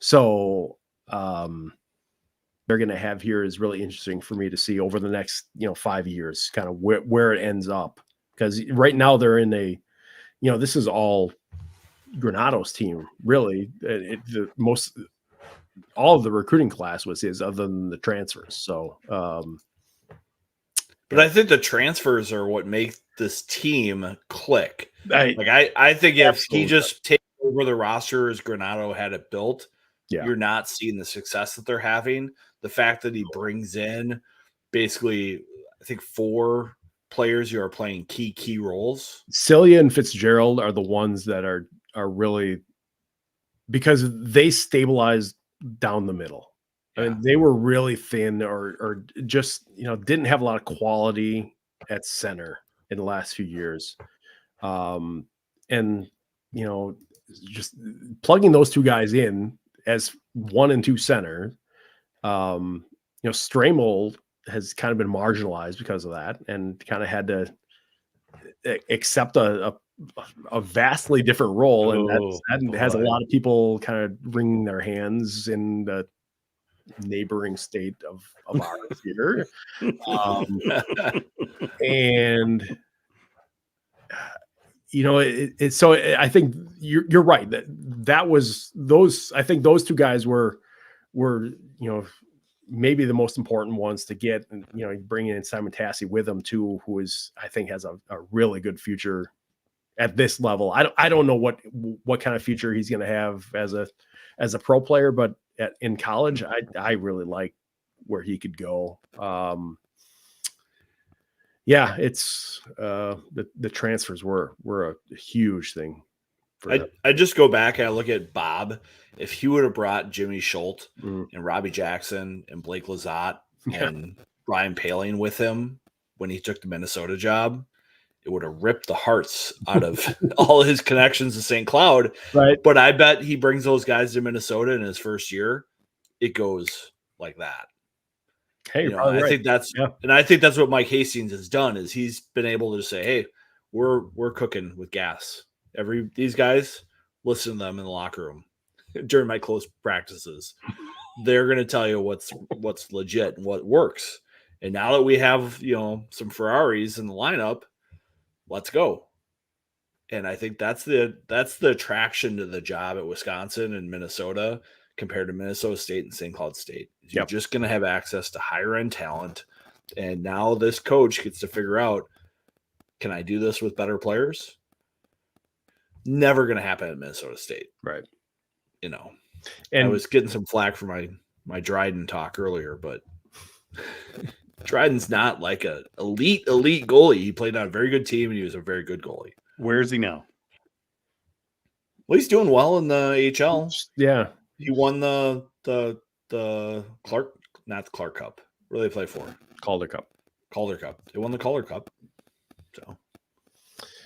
So, they're going to have here is really interesting for me to see over the next, 5 years, kind of where it ends up. Because right now they're in this is all Granato's team, really. All of the recruiting class was his, other than the transfers. So, but I think the transfers are what make this team click. I think if he just takes over the roster as Granato had it built, you're not seeing the success that they're having. The fact that he brings in basically, I think 4 players who are playing key roles. Celia and Fitzgerald are the ones that are really, because they stabilized down the middle. I mean, they were really thin or just, didn't have a lot of quality at center in the last few years. Just plugging those 2 guys in as 1 and 2 center, Stramel has kind of been marginalized because of that and kind of had to accept a vastly different role. And that has a lot of people kind of wringing their hands in the neighboring state of ours here. So I think you're right that was those. I think those 2 guys were maybe the most important ones to get, and bringing in Simon Tassi with them too, who I think has a really good future at this level. I don't know what kind of future he's going to have as a pro player, but in college, I really like where he could go. It's the transfers were a huge thing. I just go back and I look at Bob. If he would have brought Jimmy Schultz and Robbie Jackson and Blake Lizotte and Brian Paling with him when he took the Minnesota job, it would have ripped the hearts out of all his connections to St. Cloud. Right. But I bet he brings those guys to Minnesota in his first year. It goes like that. Hey, I think that's what Mike Hastings has done is he's been able to say, hey, we're cooking with gas. These guys, listen to them in the locker room during my close practices. They're going to tell you what's legit and what works. And now that we have, some Ferraris in the lineup, let's go. And I think that's the attraction to the job at Wisconsin and Minnesota compared to Minnesota State and St. Cloud State. You're just going to have access to higher end talent. And now this coach gets to figure out, can I do this with better players? Never going to happen at Minnesota State. Right. And I was getting some flack for my Dryden talk earlier, but Dryden's not like a elite goalie. He played on a very good team and he was a very good goalie. Where is he now? Well, he's doing well in the AHL. Yeah. He won the Clark, not the Clark Cup. Where do they play for? Calder Cup. They won the Calder Cup. So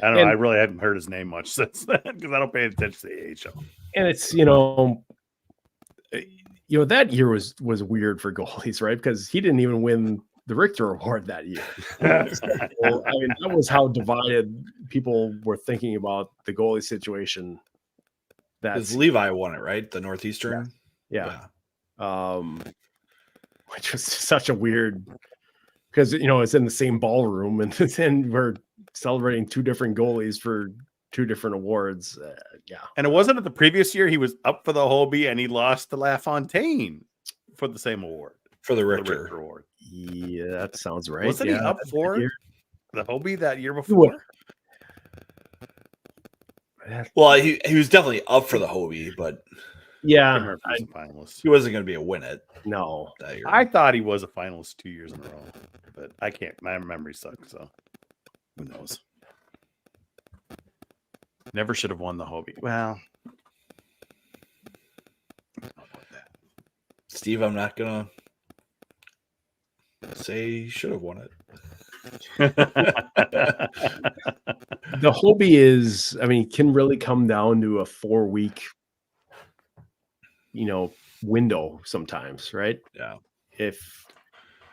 I don't know. I really haven't heard his name much since then because I don't pay attention to the AHL. And it's that year was weird for goalies, right? Because he didn't even win the Richter Award that year. So, I mean, that was how divided people were thinking about the goalie situation. Because Levi won it, right? The Northeastern. Yeah. Which was such a weird, because it's in the same ballroom, and then we're celebrating two different goalies for two different awards. And it wasn't it the previous year he was up for the Hobie and he lost to LaFontaine for the same award. For the Richter Award. Yeah, that sounds right. Wasn't he up for the Hobie that year before? Well, he was definitely up for the Hobie, but yeah, he wasn't going to be a win it. No, that year. I thought he was a finalist 2 years in a row, but I can't. My memory sucks, so who knows? Never should have won the Hobie. Well, Steve, I'm not gonna say he should have won it. The Hobie can really come down to a 4-week, window sometimes, right? Yeah. If,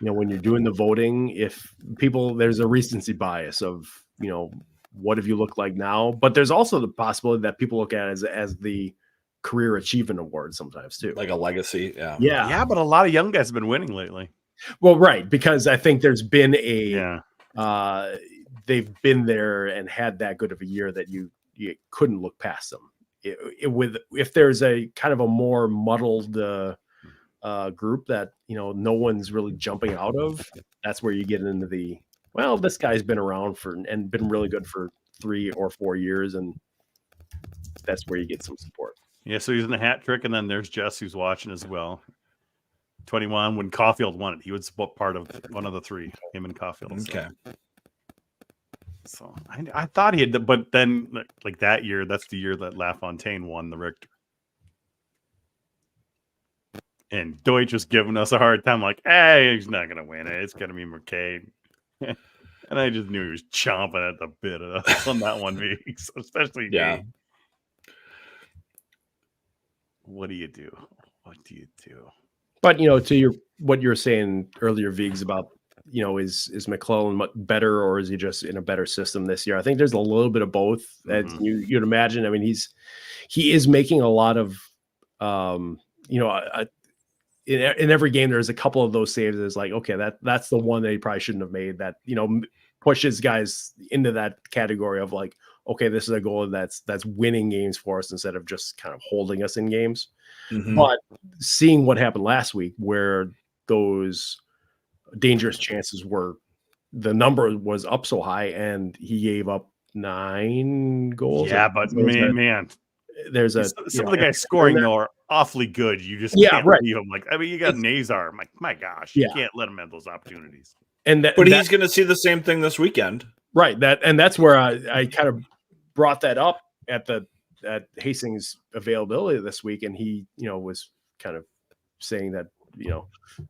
when you're doing the voting, if there's a recency bias of, what have you looked like now? But there's also the possibility that people look at it as the career achievement award sometimes too. Like a legacy. Yeah. Yeah. But a lot of young guys have been winning lately. Well, right. Because I think there's been they've been there and had that good of a year that you couldn't look past them. If there's a kind of a more muddled group that, no one's really jumping out of, that's where you get into this guy's been around and been really good for 3 or 4 years. And that's where you get some support. Yeah. So he's in the hat trick. And then there's Jess who's watching as well. 21 when Caulfield won it. He was part of one of the three, him and Caulfield. Okay. So I thought he had, but then like that year, that's the year that LaFontaine won the Richter. And Deutsch was giving us a hard time, like, hey, he's not going to win it. It's going to be McCabe. And I just knew he was chomping at the bit on that one week, so especially me. What do you do? But to what you were saying earlier, Viggs, about is McClellan better, or is he just in a better system this year? I think there's a little bit of both. Mm-hmm. You'd imagine. I mean, he is making a lot of in every game there's a couple of those saves that's like, okay, that's the one that he probably shouldn't have made, that pushes guys into that category of like, okay, this is a goal that's winning games for us instead of just kind of holding us in games. Mm-hmm. But seeing what happened last week, where those dangerous chances the number was up so high, and he gave up 9 goals. Yeah, but man, there's some of the guys scoring though are awfully good. You just can't leave them. Like, I mean, you got Nazar. I'm like, my gosh, you can't let him have those opportunities. But he's going to see the same thing this weekend, right? That's where I kind of brought that up at Hastings' availability this week, and he was kind of saying that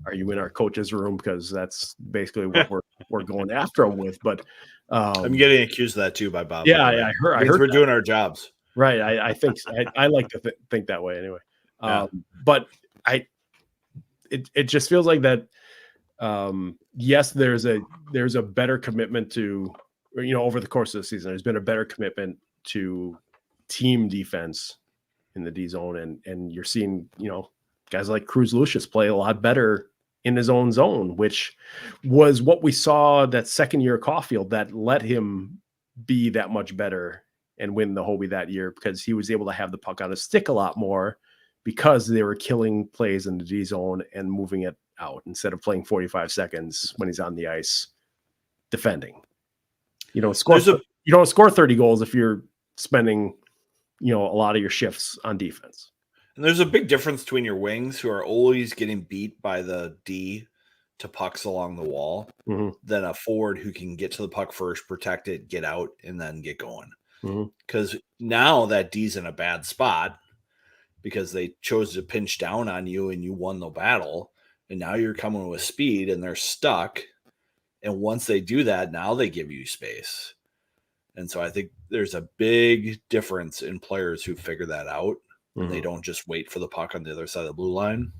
are you in our coach's room, because that's basically what we're going after him with. But I'm getting accused of that too by Bob. Yeah, I heard we're doing our jobs right. I think I like to think that way anyway. But it just feels like that. Yes, there's a better commitment to, over the course of the season, there's been a better commitment to team defense in the D zone, and you're seeing, guys like Cruz Lucius play a lot better in his own zone, which was what we saw that second year of Caulfield that let him be that much better and win the Hobie that year, because he was able to have the puck on his stick a lot more, because they were killing plays in the D zone and moving it out instead of playing 45 seconds when he's on the ice defending. You don't score 30 goals if you're spending, a lot of your shifts on defense. And there's a big difference between your wings, who are always getting beat by the D to pucks along the wall, than a forward who can get to the puck first, protect it, get out, and then get going. because now that D's in a bad spot because they chose to pinch down on you and you won the battle, and now you're coming with speed and they're stuck. And once they do that, now they give you space. And so I think there's a big difference in players who figure that out. And they don't just wait for the puck on the other side of the blue line.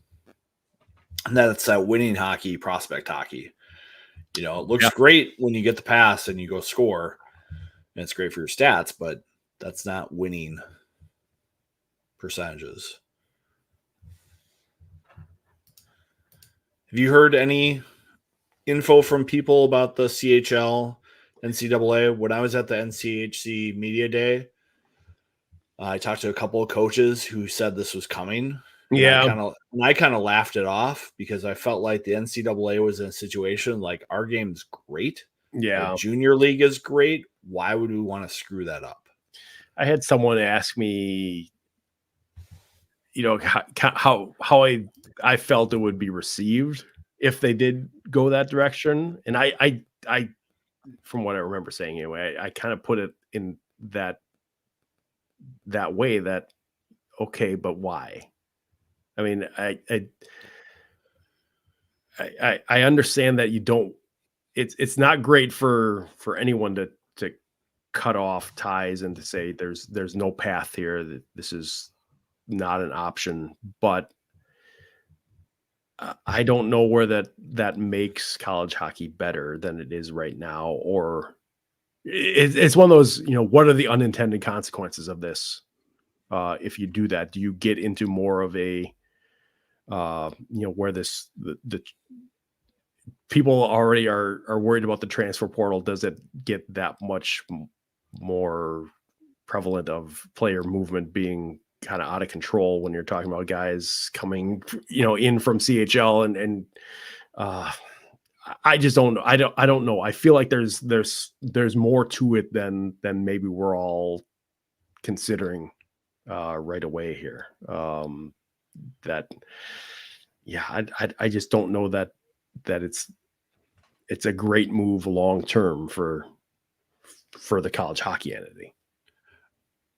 And that's that winning hockey, prospect hockey. You know, it looks great when you get the pass and you go score. And it's great for your stats, but that's not winning percentages. Have you heard any info from people about the CHL, NCAA? When I was at the NCHC Media Day, I talked to a couple of coaches who said this was coming. Yeah. And I kind of laughed it off because I felt like the NCAA was in a situation like our game's great. Yeah. Our junior league is great. Why would we want to screw that up? I had someone ask me, you know, how I felt it would be received if they did go that direction. And I from what I remember saying anyway, I kind of put it in that way that, okay, but why? I mean, I understand that you don't, it's not great for anyone to cut off ties and to say there's no path here, that this is not an option, but I don't know where that makes college hockey better than it is right now, or it's one of those, you know, what are the unintended consequences of this? If you do that, do you get into more of a, you know, where the people already are worried about the transfer portal? Does it get that much more prevalent of player movement being kind of out of control when you're talking about guys coming, you know, in from CHL and I just don't know. I don't know. I feel like there's more to it than maybe we're all considering right away here. I just don't know that it's a great move long term for the college hockey entity.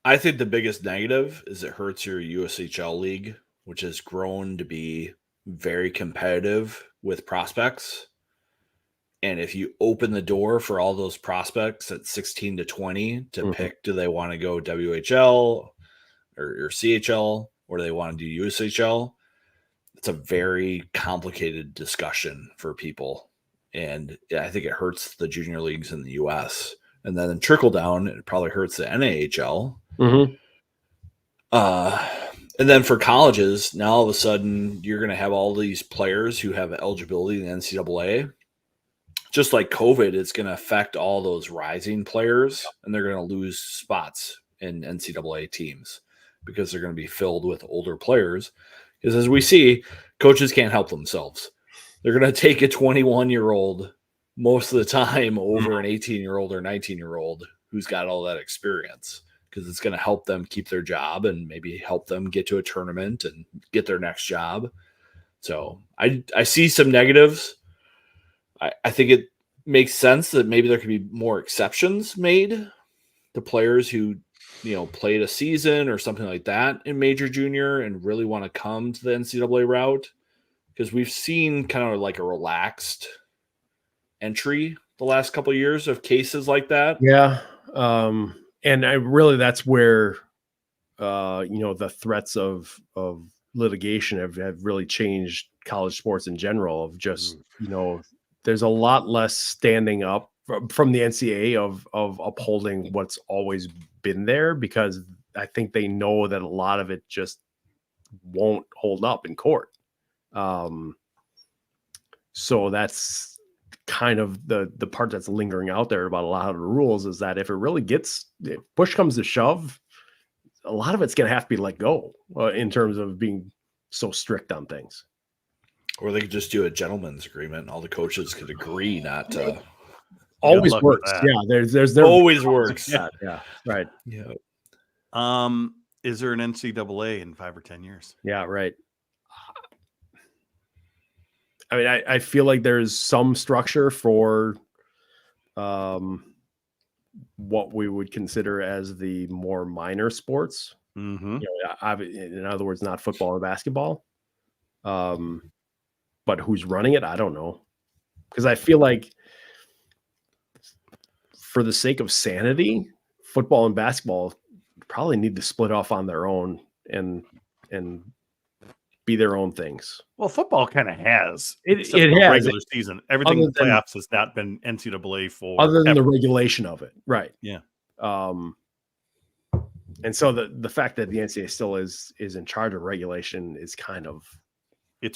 I think the biggest negative is it hurts your USHL league, which has grown to be very competitive with prospects. And if you open the door for all those prospects at 16 to 20 to pick, do they want to go WHL or CHL, or do they want to do USHL? It's a very complicated discussion for people. And I think it hurts the junior leagues in the US. And then trickle down, it probably hurts the NAHL. And then for colleges, now all of a sudden you're going to have all these players who have eligibility in the NCAA. Just like COVID, it's going to affect all those rising players, and they're going to lose spots in NCAA teams because they're going to be filled with older players. Because as we see, coaches can't help themselves. They're going to take a 21-year-old most of the time over an 18-year-old or 19-year-old who's got all that experience, because it's going to help them keep their job and maybe help them get to a tournament and get their next job. So I see some negatives. I think it makes sense that maybe there could be more exceptions made to players who, you know, played a season or something like that in major junior and really want to come to the NCAA route, because we've seen kind of like a relaxed entry the last couple of years of cases like that. Yeah. And that's where, you know, the threats of litigation have really changed college sports in general, of just, you know, there's a lot less standing up from the NCAA of upholding what's always been there, because I think they know that a lot of it just won't hold up in court. So that's kind of the part that's lingering out there about a lot of the rules, is that if push comes to shove, a lot of it's going to have to be let go in terms of being so strict on things. Or they could just do a gentleman's agreement. All the coaches could agree not to. Always works. Yeah. There's always works. Yeah. Right. Yeah. Is there an NCAA in 5 or 10 years? Yeah. Right. I mean, I feel like there's some structure for what we would consider as the more minor sports. Mm-hmm. In other words, not football and basketball. But who's running it? I don't know. Because I feel like for the sake of sanity, football and basketball probably need to split off on their own and be their own things. Well, football kind of has. It has regular season. Everything in the playoffs has not been NCAA for other than the regulation of it, right? Yeah. And so the fact that the NCAA still is in charge of regulation is kind of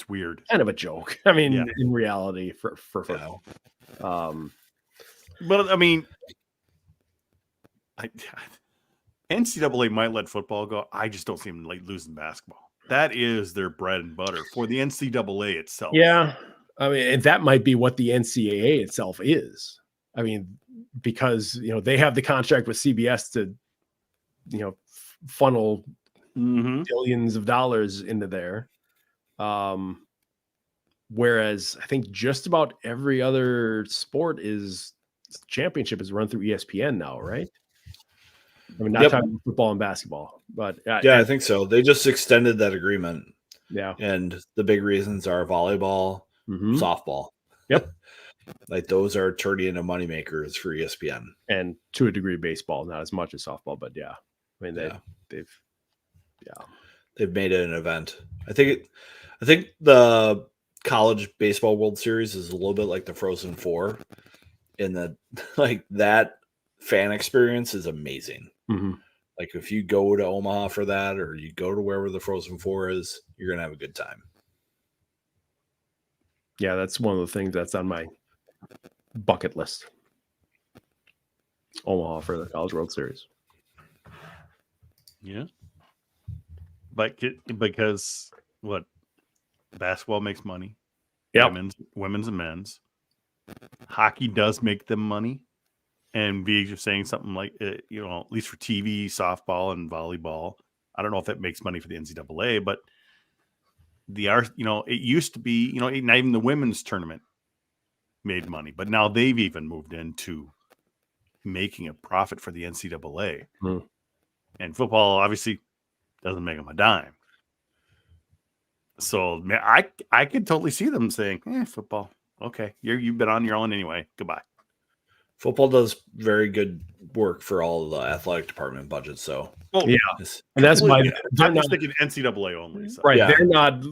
weird, kind of a joke. I mean, in reality, for football. But I mean, NCAA might let football go. I just don't see them losing basketball. That is their bread and butter for the NCAA itself. Yeah, I mean, and that might be what the NCAA itself is. I mean, because they have the contract with CBS to funnel billions of dollars into there. Whereas I think just about every other sport championship is run through ESPN now, right? I mean, not talking football and basketball, but I think so. They just extended that agreement. Yeah. And the big reasons are volleyball, softball. Yep. Like those are turning into moneymakers for ESPN. And to a degree, baseball, not as much as softball, but yeah. I mean, they've made it an event. I think the college baseball World Series is a little bit like the Frozen Four, in that that fan experience is amazing. Mm-hmm. Like if you go to Omaha for that, or you go to wherever the Frozen Four is, you're gonna have a good time. Yeah, that's one of the things that's on my bucket list. Omaha for the College World Series. Yeah. But because what? Basketball makes money. Yeah. Women's and men's. Hockey does make them money. And VH was saying something like, at least for TV, softball, and volleyball. I don't know if that makes money for the NCAA, but it used to be, not even the women's tournament made money, but now they've even moved into making a profit for the NCAA. And football obviously doesn't make them a dime. So I could totally see them saying, football, okay, you've been on your own anyway. Goodbye. Football does very good work for all of the athletic department budgets. So, and that's why I'm just thinking NCAA only. So. Right. Yeah. They're not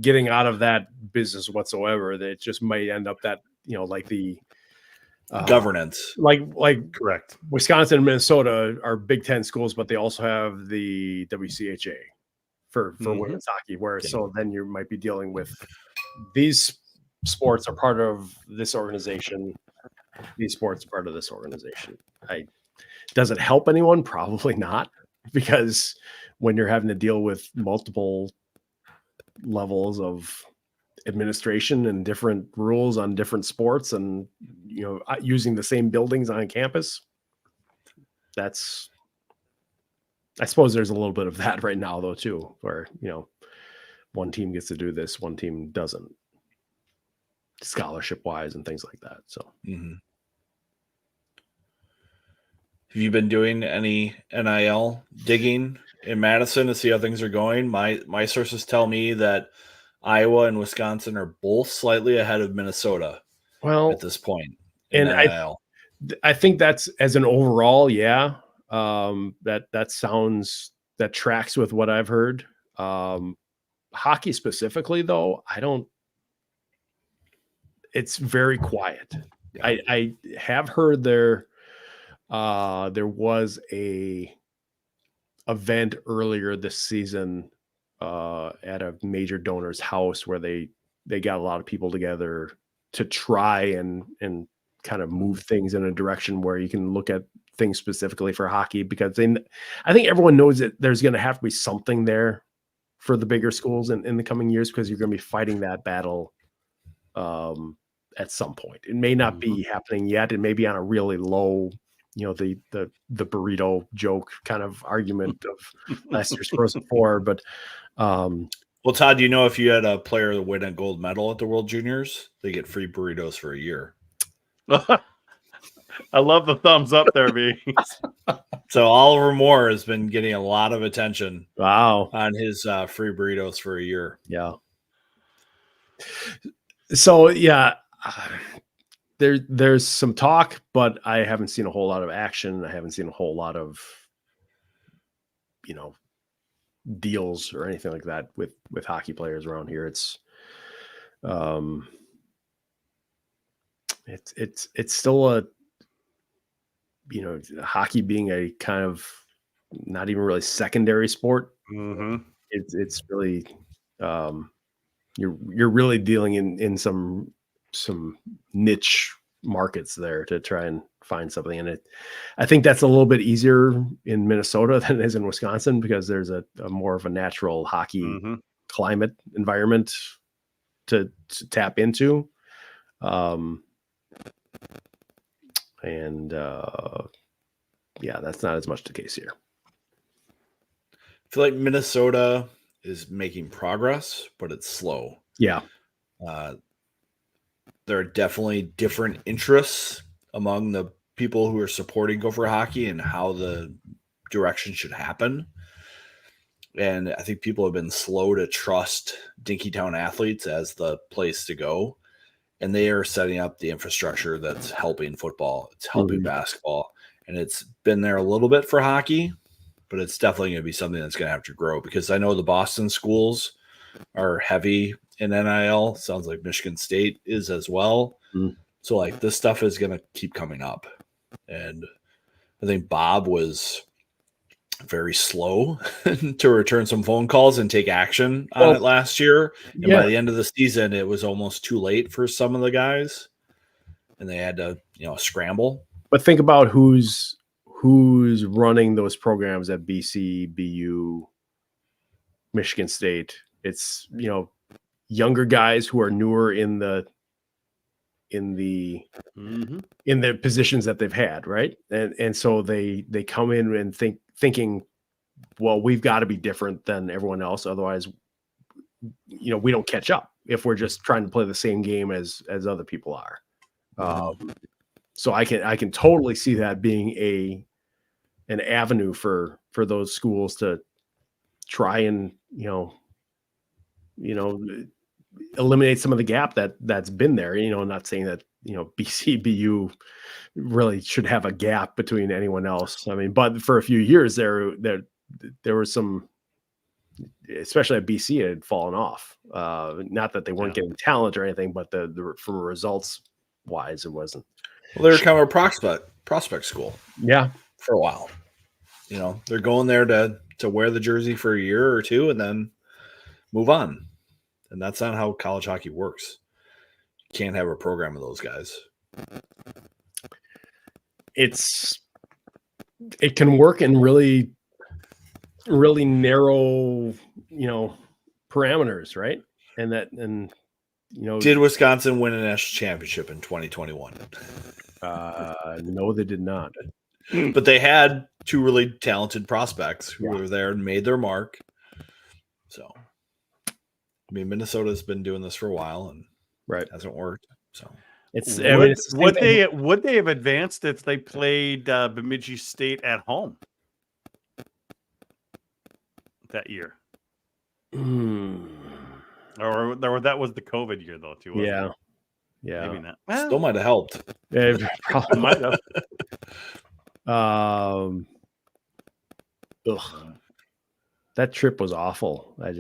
getting out of that business whatsoever. They just might end up that, like the governance, like correct. Wisconsin and Minnesota are Big Ten schools, but they also have the WCHA for women's hockey. So then you might be dealing with these sports are part of this organization. These sports are part of this organization. Does it help anyone? Probably not, because when you're having to deal with multiple levels of administration and different rules on different sports and, using the same buildings on campus, I suppose there's a little bit of that right now though, too, where, one team gets to do this, one team doesn't, scholarship wise and things like that. So, Have you been doing any NIL digging in Madison to see how things are going? My sources tell me that Iowa and Wisconsin are both slightly ahead of Minnesota. Well, at this point, and NIL. I think that's as an overall, that tracks with what I've heard. Hockey specifically, though, it's very quiet. I have heard there was a event earlier this season at a major donor's house where they got a lot of people together to try and kind of move things in a direction where you can look at things specifically for hockey, because I think everyone knows that there's going to have to be something there for the bigger schools in the coming years, because you're going to be fighting that battle at some point. It may not be happening yet. It may be on a really low, the burrito joke kind of argument of last year's Frozen Four. But well, Todd, do you know if you had a player win a gold medal at the World Juniors, they get free burritos for a year? I love the thumbs up there, B. So Oliver Moore has been getting a lot of attention. Wow. On his free burritos for a year. Yeah. So yeah, there's some talk, but I haven't seen a whole lot of action. I haven't seen a whole lot of, deals or anything like that with hockey players around here. It's still a, hockey being a kind of not even really secondary sport. Mm-hmm. It's really, you're really dealing in some niche markets there to try and find something. And I think that's a little bit easier in Minnesota than it is in Wisconsin, because there's a more of a natural hockey climate environment to tap into. That's not as much the case here. I feel like Minnesota is making progress, but it's slow. Yeah. There are definitely different interests among the people who are supporting Gopher hockey and how the direction should happen. And I think people have been slow to trust Dinkytown athletes as the place to go. And they are setting up the infrastructure that's helping football. It's helping basketball. And it's been there a little bit for hockey, but it's definitely going to be something that's going to have to grow, because I know the Boston schools are heavy in NIL. Sounds like Michigan State is as well. So like this stuff is going to keep coming up. And I think Bob was very slow to return some phone calls and take action on it last year. And by the end of the season, it was almost too late for some of the guys, and they had to, scramble. But think about who's running those programs at BC, BU, Michigan State. It's, younger guys who are newer in the positions that they've had, right? And so they come in and thinking, well, we've got to be different than everyone else, otherwise, we don't catch up if we're just trying to play the same game as other people are. So I can totally see that being an avenue for those schools to try and eliminate some of the gap that's been there. Not saying that BC, BU really should have a gap between anyone else. I mean, but for a few years there was some, especially at BC, it had fallen off. Not that they weren't getting talent or anything, but the from results wise, it wasn't. Well, they're kind of a prospect school. Yeah, for a while. They're going there to wear the jersey for a year or two and then move on. And that's not how college hockey works. You can't have a program of those guys. It can work in really, really narrow, parameters, right? Did Wisconsin win a national championship in 2021? No, they did not. But they had two really talented prospects who were there and made their mark. So, Minnesota's been doing this for a while and it hasn't worked. So would they have advanced if they played Bemidji State at home that year? Or that was the COVID year though too. Yeah. Maybe not. Still might have helped. It probably might have. That trip was awful. I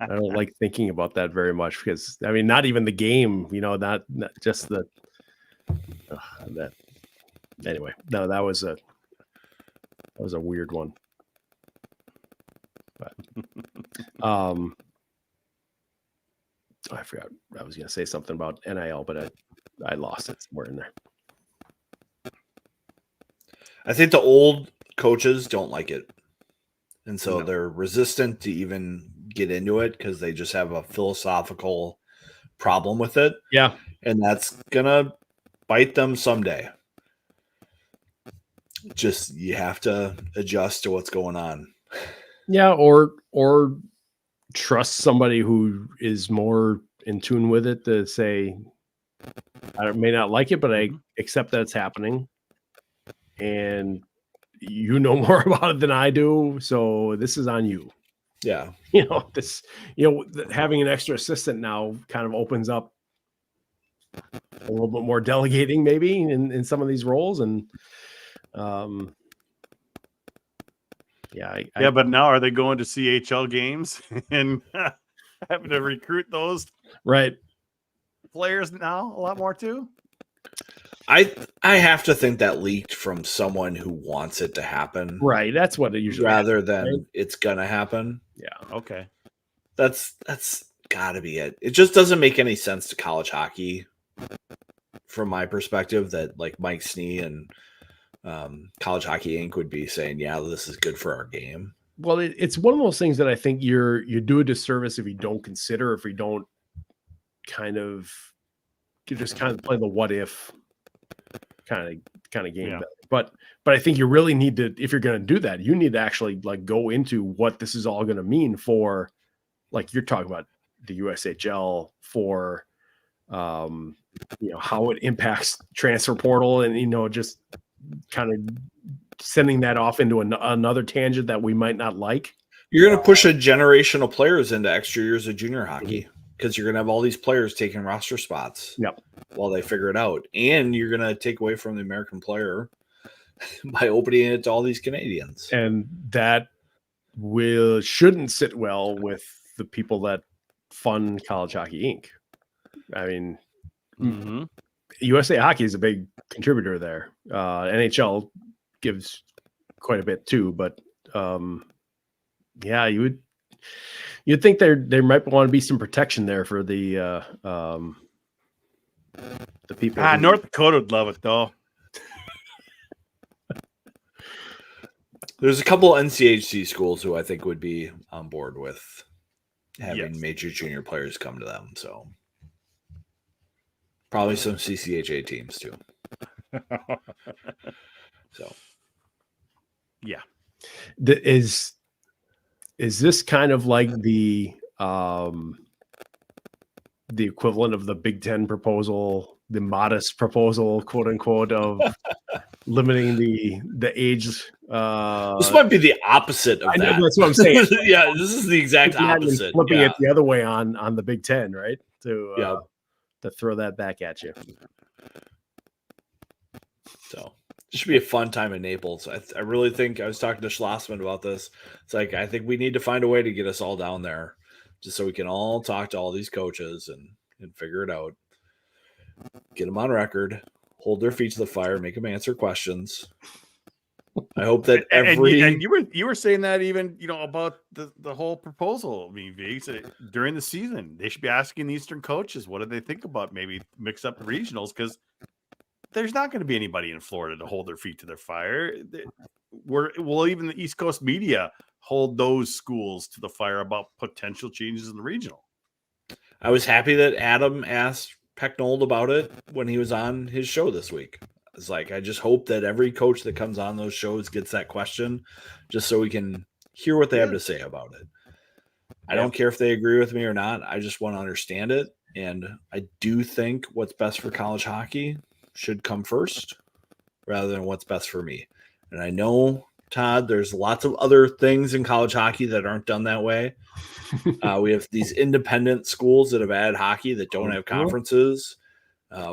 don't like thinking about that very much, because not even the game, not just that. Anyway, no, that was a weird one. But, I forgot. I was going to say something about NIL, but I lost it somewhere in there. I think the old coaches don't like it. And so they're resistant to even get into it because they just have a philosophical problem with it. Yeah. And that's going to bite them someday. Just, you have to adjust to what's going on. Yeah. Or trust somebody who is more in tune with it to say, I may not like it, but I accept that it's happening. And you know more about it than I do, so this is on you. Yeah. Having an extra assistant now kind of opens up a little bit more delegating maybe in some of these roles. And but now are they going to CHL games and having to recruit those players now a lot more too? I have to think that leaked from someone who wants it to happen. Right. That's what it usually rather than it's gonna happen. Yeah. Okay. That's gotta be it. It just doesn't make any sense to college hockey from my perspective that like Mike Snee and College Hockey Inc. would be saying, yeah, this is good for our game. Well, it's one of those things that I think you do a disservice if you don't consider, if you don't you just kind of play the what if kind of game. Yeah. But I think you really need to, if you're going to do that, you need to actually like go into what this is all going to mean for, like you're talking about the USHL, for how it impacts transfer portal, and just kind of sending that off into another tangent that we might not like. You're going to push a generation of players into extra years of junior hockey because you're going to have all these players taking roster spots while they figure it out. And you're going to take away from the American player by opening it to all these Canadians. And that shouldn't sit well with the people that fund College Hockey Inc. I mean, USA Hockey is a big contributor there. NHL gives quite a bit too, but you'd think there might want to be some protection there for the people. North Dakota would love it though. There's a couple NCHC schools who I think would be on board with having major junior players come to them. So probably some CCHA teams too. So yeah, is this kind of like the equivalent of the Big Ten proposal, the modest proposal, quote unquote, of limiting the age? This might be the opposite of that. That's what I'm saying. Yeah, this is the exact opposite. Flipping it the other way on the Big Ten, right? To throw that back at you. So it should be a fun time in Naples. I really think, I was talking to Schlossman about this. It's like, I think we need to find a way to get us all down there just so we can all talk to all these coaches and figure it out. Get them on record, hold their feet to the fire, make them answer questions. I hope that and you were saying that even about the whole proposal. I mean, during the season, they should be asking the Eastern coaches what do they think about maybe mix up the regionals, because there's not going to be anybody in Florida to hold their feet to their fire. Even the East Coast media hold those schools to the fire about potential changes in the regional. I was happy that Adam asked Pecknold about it when he was on his show this week. It's like, I just hope that every coach that comes on those shows gets that question just so we can hear what they have to say about it. I don't care if they agree with me or not. I just want to understand it. And I do think what's best for college hockey should come first rather than what's best for me. And I know, Todd, there's lots of other things in college hockey that aren't done that way. We have these independent schools that have added hockey that don't have conferences.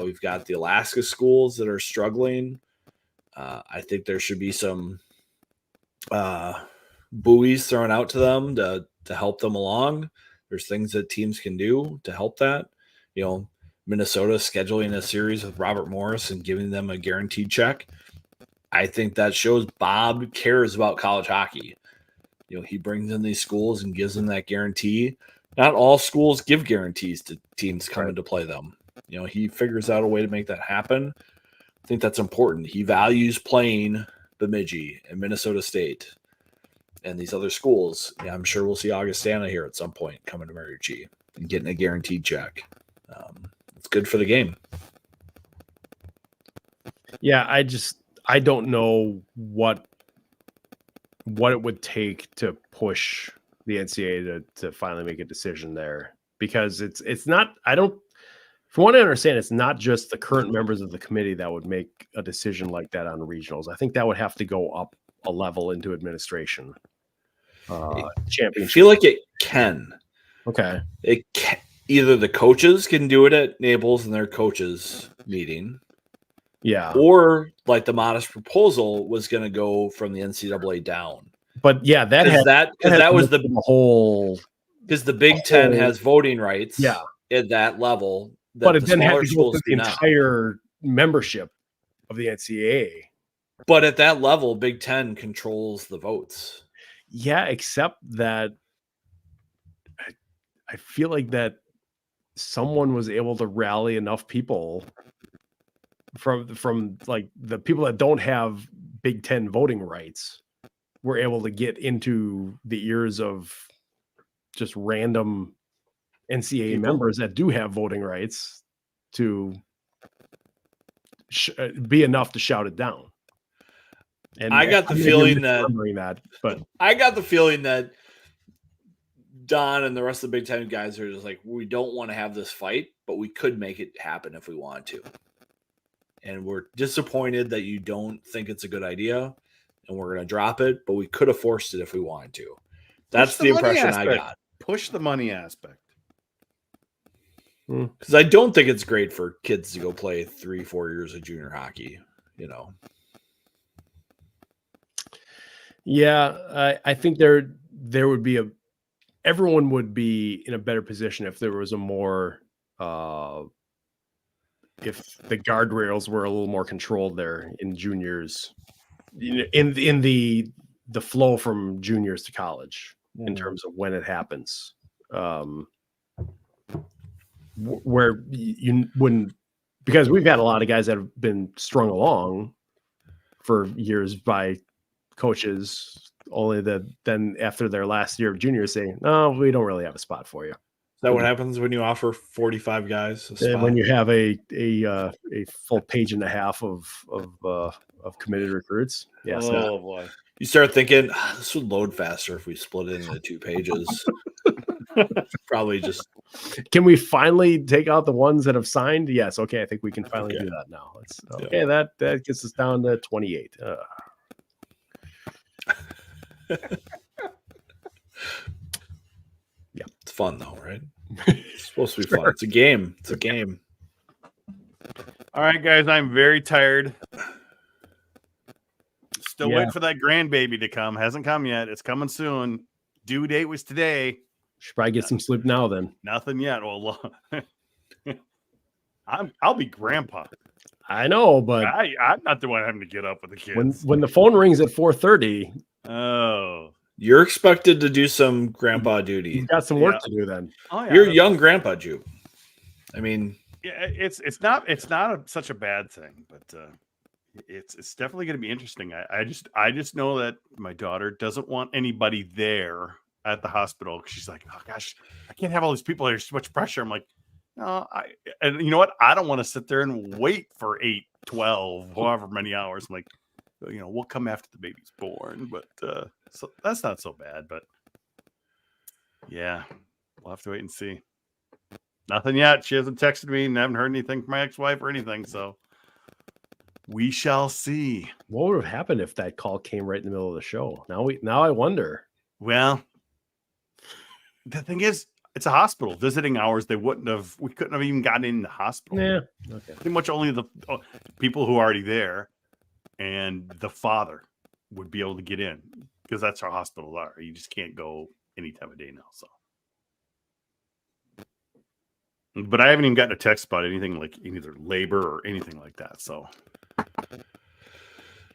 We've got the Alaska schools that are struggling. I think there should be some buoys thrown out to them to help them along. There's things that teams can do to help that. Minnesota scheduling a series with Robert Morris and giving them a guaranteed check. I think that shows Bob cares about college hockey. He brings in these schools and gives them that guarantee. Not all schools give guarantees to teams coming to play them. He figures out a way to make that happen. I think that's important. He values playing Bemidji and Minnesota State and these other schools. Yeah, I'm sure we'll see Augustana here at some point coming to Mariucci and getting a guaranteed check. It's good for the game. Yeah, I don't know what it would take to push the NCAA to finally make a decision there, because it's not, From what I understand, it's not just the current members of the committee that would make a decision like that on regionals. I think that would have to go up a level into administration. I Championship. feel like it can. Okay. It can, either the coaches can do it at Naples in their coaches meeting. Yeah. Or like the modest proposal was going to go from the NCAA down. But yeah, that was the whole, because the Big Ten has voting rights. Yeah. At that level. But it didn't have to go through the entire membership of the NCAA. But at that level, Big Ten controls the votes. Yeah, except that I feel like that someone was able to rally enough people from like the people that don't have Big Ten voting rights were able to get into the ears of just random NCAA members that do have voting rights to be enough to shout it down. And I got the feeling that Don and the rest of the Big Ten guys are just like, we don't want to have this fight, but we could make it happen if we want to. And we're disappointed that you don't think it's a good idea, and we're going to drop it, but we could have forced it if we wanted to. That's the impression I got. Push the money aspect. Because I don't think it's great for kids to go play 3-4 years of junior hockey, you know. Yeah, I think there would be everyone would be in a better position if there was a more if the guardrails were a little more controlled there in juniors, in the flow from juniors to college in terms of when it happens. Where you wouldn't, because we've had a lot of guys that have been strung along for years by coaches, only that then after their last year of junior say, no, we don't really have a spot for you. Is that what happens when you offer 45 guys a spot? When you have a full page and a half of committed recruits? Yes. Oh boy. You start thinking this would load faster if we split it into 2 pages. Probably just. Can we finally take out the ones that have signed? Yes. Okay. I think we can finally do that now. That gets us down to 28. Yeah. It's fun though, right? It's supposed to be fun. It's a game. It's a game. All right, guys. I'm very tired. Still waiting for that grandbaby to come. Hasn't come yet. It's coming soon. Due date was today. Should probably get some sleep now then. Nothing yet. Well, I'll be grandpa. I know, but I'm not the one having to get up with the kids. When the phone rings at 4:30. Oh. You're expected to do some grandpa duty. You've got some work to do then. Oh, yeah, you're young grandpa, Jew. I mean, yeah, it's not such a bad thing, but it's definitely going to be interesting. I just know that my daughter doesn't want anybody there at the hospital. She's like, oh gosh, I can't have all these people. There's too much pressure. I'm like, no, and you know what? I don't want to sit there and wait for 8, 12, however many hours. I'm like, we'll come after the baby's born, but so that's not so bad. But yeah, we'll have to wait and see. Nothing yet. She hasn't texted me and haven't heard anything from my ex-wife or anything. So we shall see. What would have happened if that call came right in the middle of the show? Now I wonder. Well, the thing is, it's a hospital. Visiting hours, we couldn't have even gotten in the hospital. Yeah. Okay. Pretty much only the people who are already there and the father would be able to get in, because that's how hospitals are. You just can't go any time of day now. So, but I haven't even gotten a text about anything like either labor or anything like that. So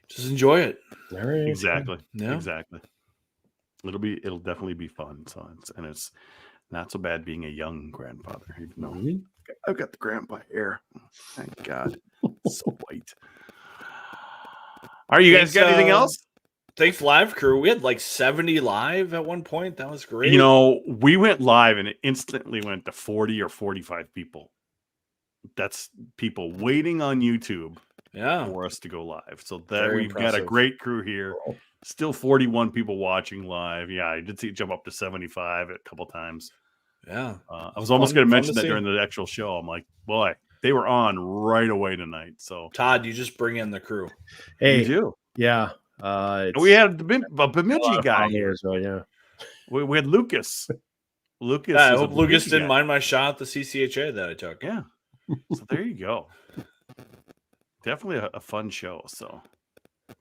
just enjoy it. All right. Exactly. Yeah. Exactly. It'll definitely be fun. So it's not so bad being a young grandfather, even though I've got the grandpa hair. Thank God. It's so white. All right, you guys got anything else? Thanks, live crew. We had like 70 live at one point. That was great. We went live and it instantly went to 40 or 45 people. That's people waiting on YouTube for us to go live. So that we've got a great crew here. Still 41 people watching live. Yeah, I did see it jump up to 75 a couple times. Yeah. I was almost going to mention that see. during the actual show. I'm like, boy, they were on right away tonight. So Todd, you just bring in the crew. Hey, you do. yeah. We had the Bemidji guy here. So yeah. We had Lucas. Lucas. Yeah, I is a hope Lucas Bemidji didn't guy. mind my shot at the CCHA that I took. Yeah. So there you go. Definitely a fun show. So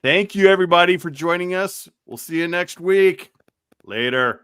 thank you, everybody, for joining us. We'll see you next week. Later.